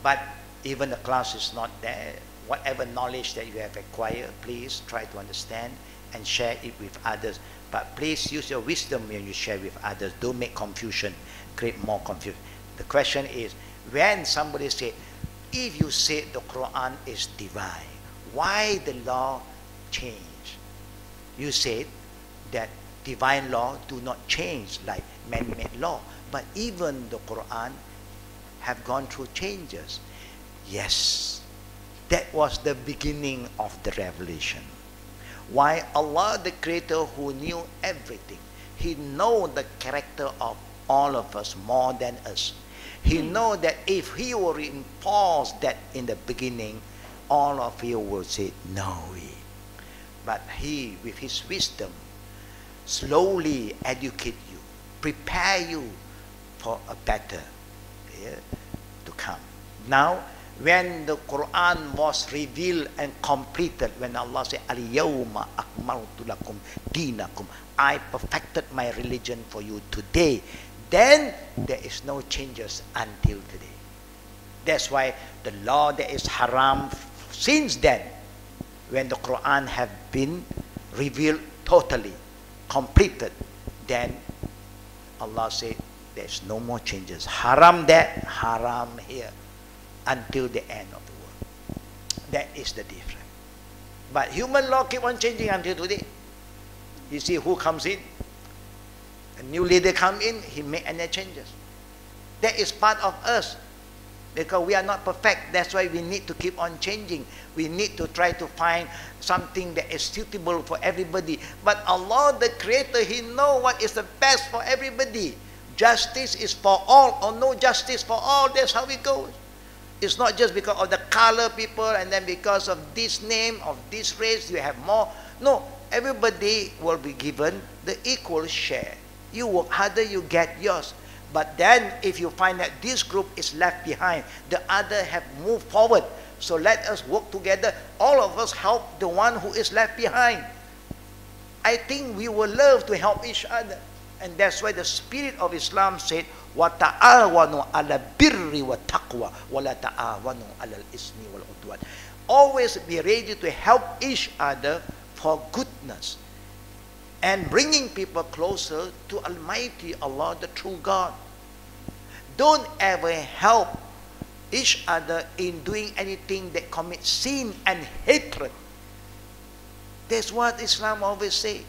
Speaker 1: But even the class is not there. Whatever knowledge that you have acquired, please try to understand and share it with others. But please use your wisdom when you share with others. Don't make confusion, create more confusion. The question is, when somebody said, if you say the Quran is divine, why the law change? You said that divine law do not change like man-made law. But even the Quran have gone through changes. Yes, that was the beginning of the revelation. Why Allah, the Creator who knew everything, He know the character of all of us more than us. He know that if He were to impose that in the beginning, all of you will say, no way. But He, with His wisdom, slowly educate you, prepare you for a better to come. Now, when the Quran was revealed and completed, when Allah said, Al-Yawma akmaltu lakum dinakum, I perfected my religion for you today, then there is no changes until today. That's why the law that is haram since then, when the Quran have been revealed totally, completed, then Allah said, there's no more changes. Haram there, haram here, until the end of the world. That is the difference. But human law keep on changing until today. You see who comes in, a new leader come in, he make any changes. That is part of us, because we are not perfect. That's why we need to keep on changing. We need to try to find something that is suitable for everybody. But Allah, the Creator, He know what is the best for everybody. Justice is for all or no justice for all. That's how it goes. It's not just because of the color people and then because of this name, of this race, you have more. No, everybody will be given the equal share. You work harder, you get yours. But then if you find that this group is left behind, the other have moved forward. So let us work together. All of us help the one who is left behind. I think we will love to help each other. And that's why the spirit of Islam said, وَتَعَاوَنُوا عَلَى الْبِرِّ وَالتَّقْوَى وَلَا تَعَاوَنُوا عَلَى الْإِثْمِ وَالْعُدْوَانِ. Always be ready to help each other for goodness and bringing people closer to Almighty Allah, the true God. Don't ever help each other in doing anything that commits sin and hatred. That's what Islam always say.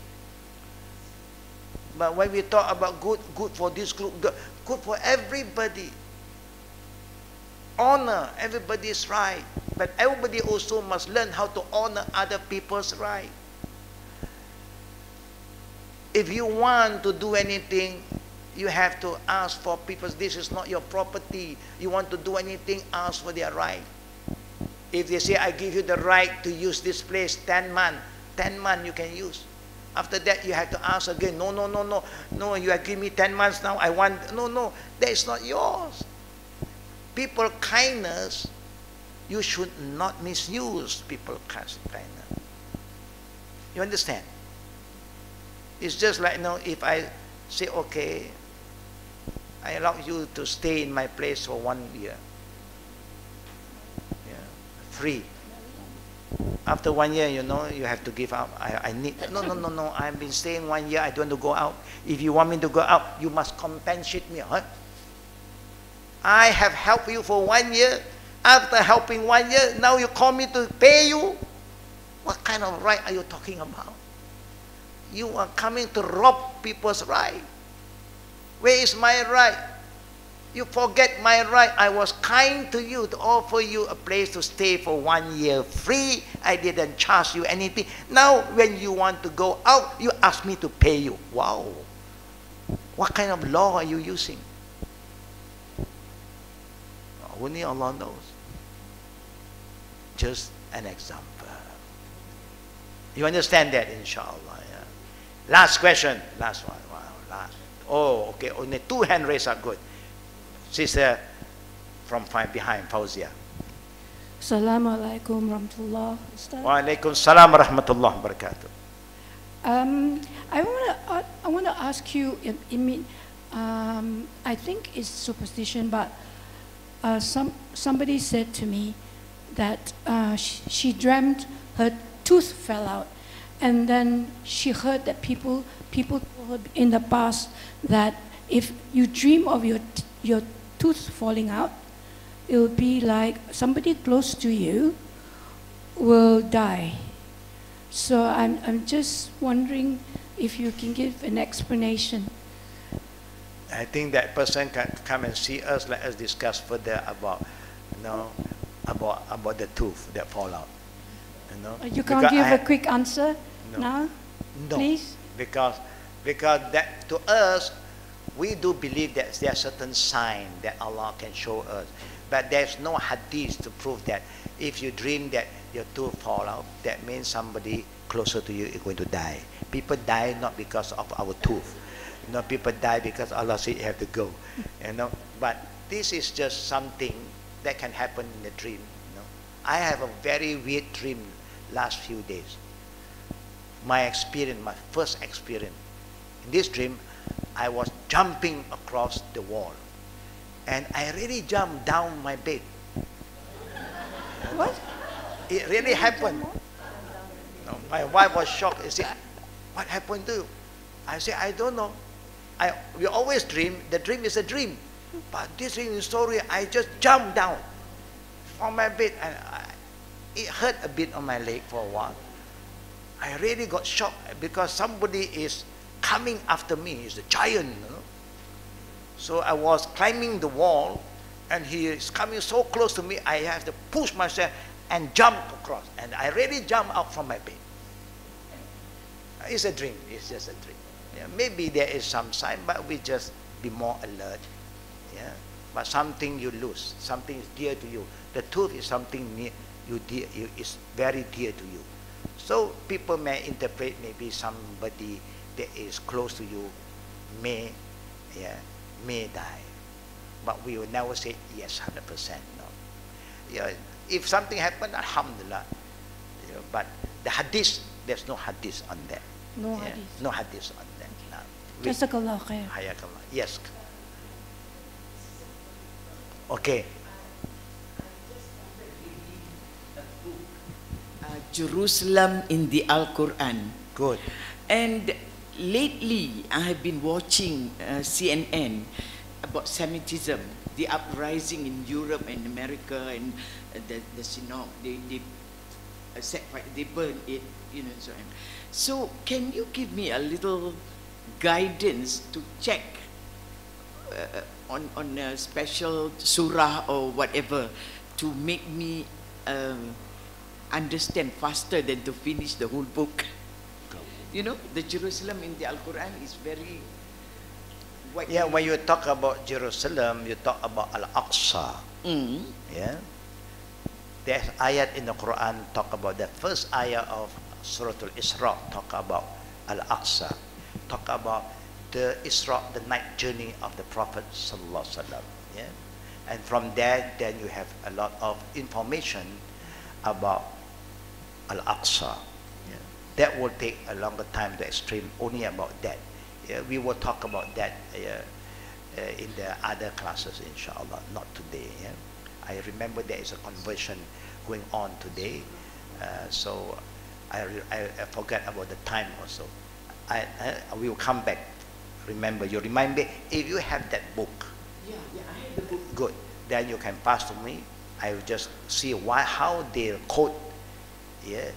Speaker 1: But when we talk about good for this group, good for everybody. Honor everybody's right. But everybody also must learn how to honor other people's right. If you want to do anything, you have to ask for people. This is not your property. You want to do anything, ask for their right. If they say, I give you the right to use this place 10 months, 10 months you can use. After that, you have to ask again, no, you have given me 10 months now, I want, no, that is not yours. People kindness You should not misuse people kind of. You understand? It's just like, if I say, okay, I allow you to stay in my place for 1 year. Yeah, free. After 1 year, you have to give up. I need, no, I've been staying 1 year, I don't want to go out. If you want me to go out, you must compensate me. Huh? I have helped you for 1 year. After helping 1 year, now you call me to pay you? What kind of right are you talking about? You are coming to rob people's right. Where is my right? You forget my right. I was kind to you to offer you a place to stay for 1 year free. I didn't charge you anything. Now when you want to go out, you ask me to pay you. Wow. What kind of law are you using? Only Allah knows. Just an example. You understand that, inshallah. Yeah. Last question. Last one. Wow, last. Oh, okay. Only 2 hand raised are good. Sister from behind, Fauzia.
Speaker 5: Assalamu alaikum warahmatullah.
Speaker 1: Wa alaikum salam wa rahmatullah wa barakatuh.
Speaker 5: I want to ask you. I think it's superstition, but somebody said to me that she dreamt her tooth fell out, and then she heard that people told in the past that if you dream of your tooth falling out, it will be like somebody close to you will die. So I'm just wondering if you can give an explanation.
Speaker 1: I think that person can come and see us. Let us discuss further about, about the tooth that fall out.
Speaker 5: You can't give a quick answer now,
Speaker 1: no,
Speaker 5: please.
Speaker 1: Because that to us, we do believe that there are certain signs that Allah can show us, but there's no hadith to prove that if you dream that your tooth fall out, that means somebody closer to you is going to die. People die not because of our tooth. People die because Allah said you have to go. But this is just something that can happen in a dream. I have a very weird dream last few days. My first experience. In this dream, I was jumping across the wall. And I really jumped down my bed.
Speaker 5: What?
Speaker 1: It really happened. My wife was shocked. She said, what happened to you? I said, I don't know. We always dream. The dream is a dream. But this dream story, I just jumped down from my bed. And it hurt a bit on my leg for a while. I really got shocked because somebody is coming after me. He's a giant. So I was climbing the wall, and he is coming so close to me, I have to push myself and jump across. And I really jumped out from my bed. It's a dream. It's just a dream. Yeah, maybe there is some sign, but we just be more alert. Yeah, but something you lose, something is dear to you. The tooth is something near you, is very dear to you. So people may interpret maybe somebody that is close to you may die, but we will never say yes 100%. No. Yeah, if something happened, alhamdulillah. Yeah, but the hadith, there's no hadith on that.
Speaker 5: No hadith.
Speaker 1: No hadith on that. No.
Speaker 5: Jazakallah khair.
Speaker 1: Hayakallah. Yes. Okay.
Speaker 6: Jerusalem in the Al-Quran.
Speaker 1: Good.
Speaker 6: And lately, I have been watching CNN about Semitism, the uprising in Europe and America, and the synagogue. They burn it, so on. So, can you give me a little guidance to check on a special surah or whatever to make me understand faster than to finish the whole book? The Jerusalem in the Al-Quran is very...
Speaker 1: Yeah, when you talk about Jerusalem, you talk about Al-Aqsa. Yeah. There's ayat in the Quran talk about the first ayah of Surah Al-Isra, talk about Al-Aqsa, talk about the Isra, the night journey of the Prophet Sallallahu Alaihi Wasallam. Yeah. And from there, then you have a lot of information about Al-Aqsa. Yeah. That will take a longer time to explain only about that. Yeah, we will talk about that in the other classes, inshallah, not today. Yeah? I remember there is a conversion going on today, so I forgot about the time also. I will come back. Remember, you remind me, if you have that book,
Speaker 6: Yeah, I have the book.
Speaker 1: good, then you can pass to me. I will just see how they quote, yeah,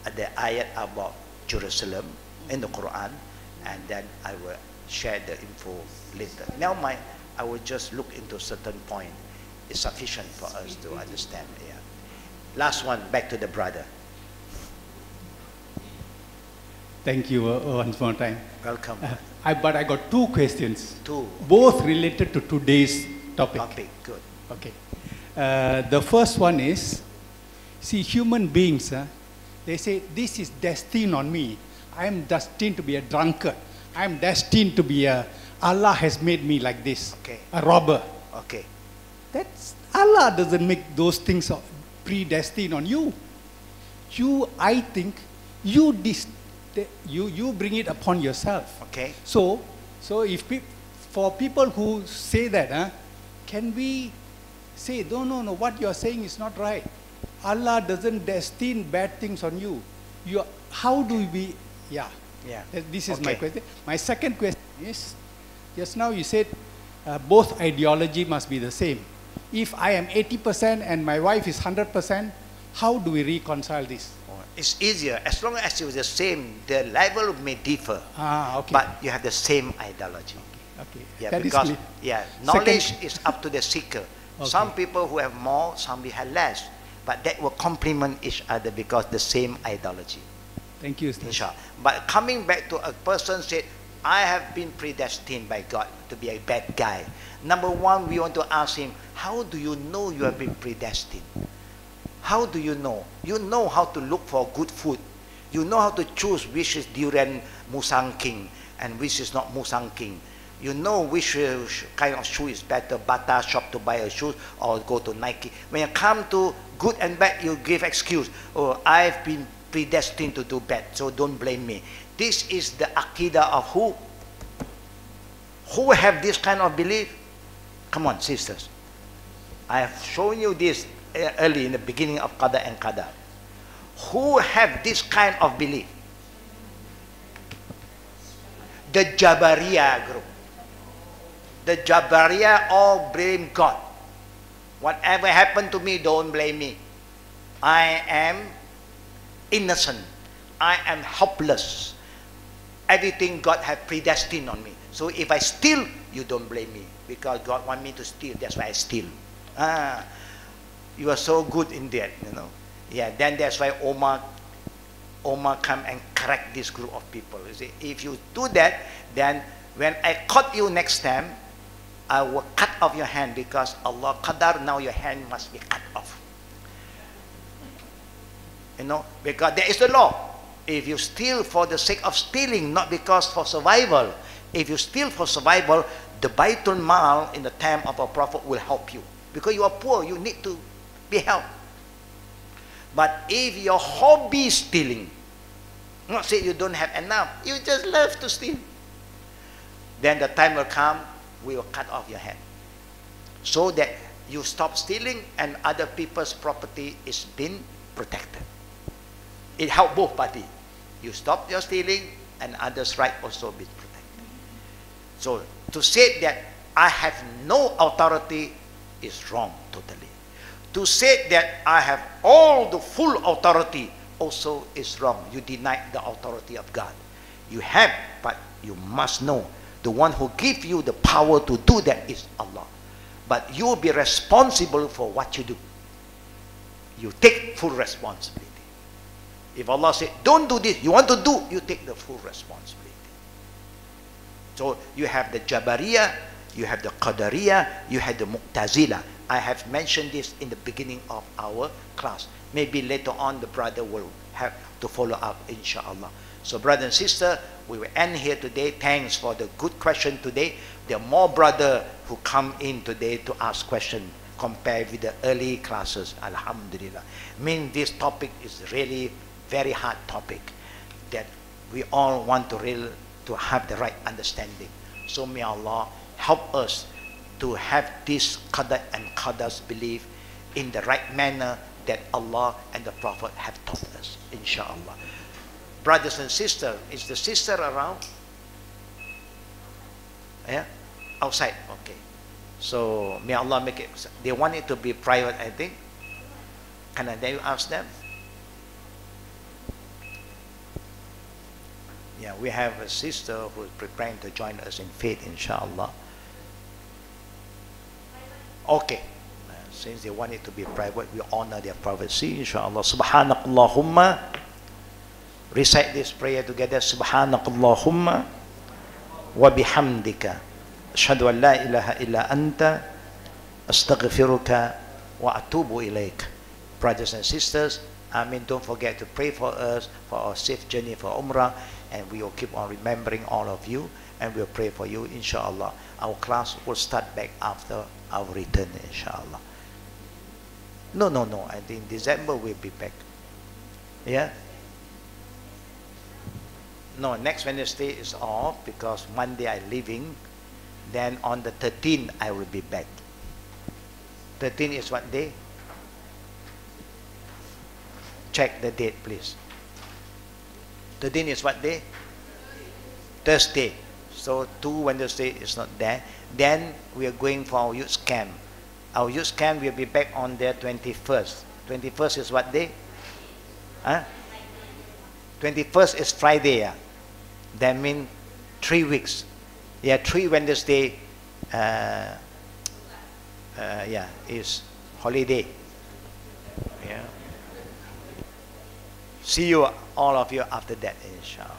Speaker 1: the ayat about Jerusalem in the Quran, and then I will share the info later. Now I will just look into certain point. It's sufficient for us to understand. Yeah. Last one, back to the brother.
Speaker 3: Thank you once more time.
Speaker 1: Welcome.
Speaker 3: But I got two questions.
Speaker 1: Two.
Speaker 3: Both related to today's topic.
Speaker 1: Topic, good.
Speaker 3: Okay. The first one is, see, human beings, they say, this is destined on me. I am destined to be a drunkard. I am destined to be Allah has made me like this,
Speaker 1: Okay.
Speaker 3: a robber.
Speaker 1: Okay.
Speaker 3: That's, Allah doesn't make those things predestined on you. I think, you bring it upon yourself.
Speaker 1: Okay.
Speaker 3: So if for people who say that, can we say, no, what you are saying is not right. Allah doesn't destine bad things on you. How do we, yeah. This is my
Speaker 1: Okay.
Speaker 3: question. My second question is, just now you said both ideology must be the same. If I am 80% and my wife is 100%, how do we reconcile this?
Speaker 1: It's easier as long as it's the same. The level may differ,
Speaker 3: Okay.
Speaker 1: but you have the same ideology.
Speaker 3: Okay.
Speaker 1: Yeah,
Speaker 3: That is
Speaker 1: because
Speaker 3: clear.
Speaker 1: knowledge is up to the seeker.
Speaker 3: Okay.
Speaker 1: Some people who have more, some will have less, but that will complement each other because the same ideology.
Speaker 3: Thank you, Ustaz.
Speaker 1: Inshallah. But coming back to a person said, I have been predestined by God to be a bad guy. Number one, we want to ask him, how do you know you have been predestined? How do you know? You know how to look for good food. You know how to choose which is durian musang king and which is not musang king. You know which kind of shoe is better, Bata shop to buy a shoe or go to Nike. When you come to good and bad, you give excuse. Oh, I've been predestined to do bad, so don't blame me. This is the Aqidah of who? Who have this kind of belief? Come on, sisters. I have shown you this early in the beginning of Qada and Qadar. Who have this kind of belief? The Jabariya group. The Jabariya all blame God. Whatever happened to me, don't blame me. I am innocent. I am helpless. Everything God has predestined on me. So if I steal, you don't blame me. Because God wants me to steal, that's why I steal. You are so good in that, you know. Yeah, then that's why Omar come and correct this group of people. You see, if you do that, then when I caught you next time, I will cut off your hand because Allah Qadar, now your hand must be cut off. You know, because there is the law. If you steal for the sake of stealing, not because for survival. If you steal for survival, the Baitul Mal in the time of our Prophet will help you. Because you are poor, you need to be helped. But if your hobby is stealing, not say you don't have enough, you just love to steal, then the time will come, we will cut off your hand. So that you stop stealing and other people's property is being protected. It helps both parties. You stop your stealing and others' right also be protected. So to say that I have no authority is wrong totally. To say that I have all the full authority also is wrong. You deny the authority of God. You have, but you must know the one who gives you the power to do that is Allah. But you will be responsible for what you do. You take full responsibility. If Allah said, don't do this, you want to do, you take the full responsibility. So you have the Jabariyah, you have the Qadariyah, you have the Mu'tazila. I have mentioned this in the beginning of our class. Maybe later on the brother will have to follow up, inshallah. So brother and sister, we will end here today. Thanks for the good question today. There are more brother who come in today to ask question compared with the early classes. Alhamdulillah. I mean, this topic is really very hard topic that we all want to have the right understanding. So may Allah help us to have this Qadar and Qadar's belief in the right manner that Allah and the Prophet have taught us, inshallah. Brothers and sisters, is the sister around? Yeah? Outside, okay. So may Allah make it, they want it to be private, I think. Can I then ask them? Yeah, we have a sister who is preparing to join us in faith, inshallah. Okay. Since they want it to be private, we honor their privacy, inshallah. Subhanakallahumma. Recite this prayer together. Subhanakallahumma wa bihamdika. Ashhadu an la ilaha illa anta. Astaghfiruka wa atubu ilayk. Brothers and sisters, don't forget to pray for us, for our safe journey for Umrah. And we will keep on remembering all of you. And we'll pray for you, inshallah. Our class will start back after our return, inshallah. No. I think December we'll be back. Yeah? No, next Wednesday is off because Monday I'm leaving. Then on the 13th I will be back. 13th is what day? Check the date, please. 13th is what day? Thursday. So 2 Wednesday is not there. Then we are going for our youth camp. Our youth camp will be back on the 21st. 21st is what day? Huh? 21st is Friday. Yeah. That means 3 weeks. Yeah, 3 Wednesday. Yeah, is holiday. Yeah. See you, all of you, after that, inshallah.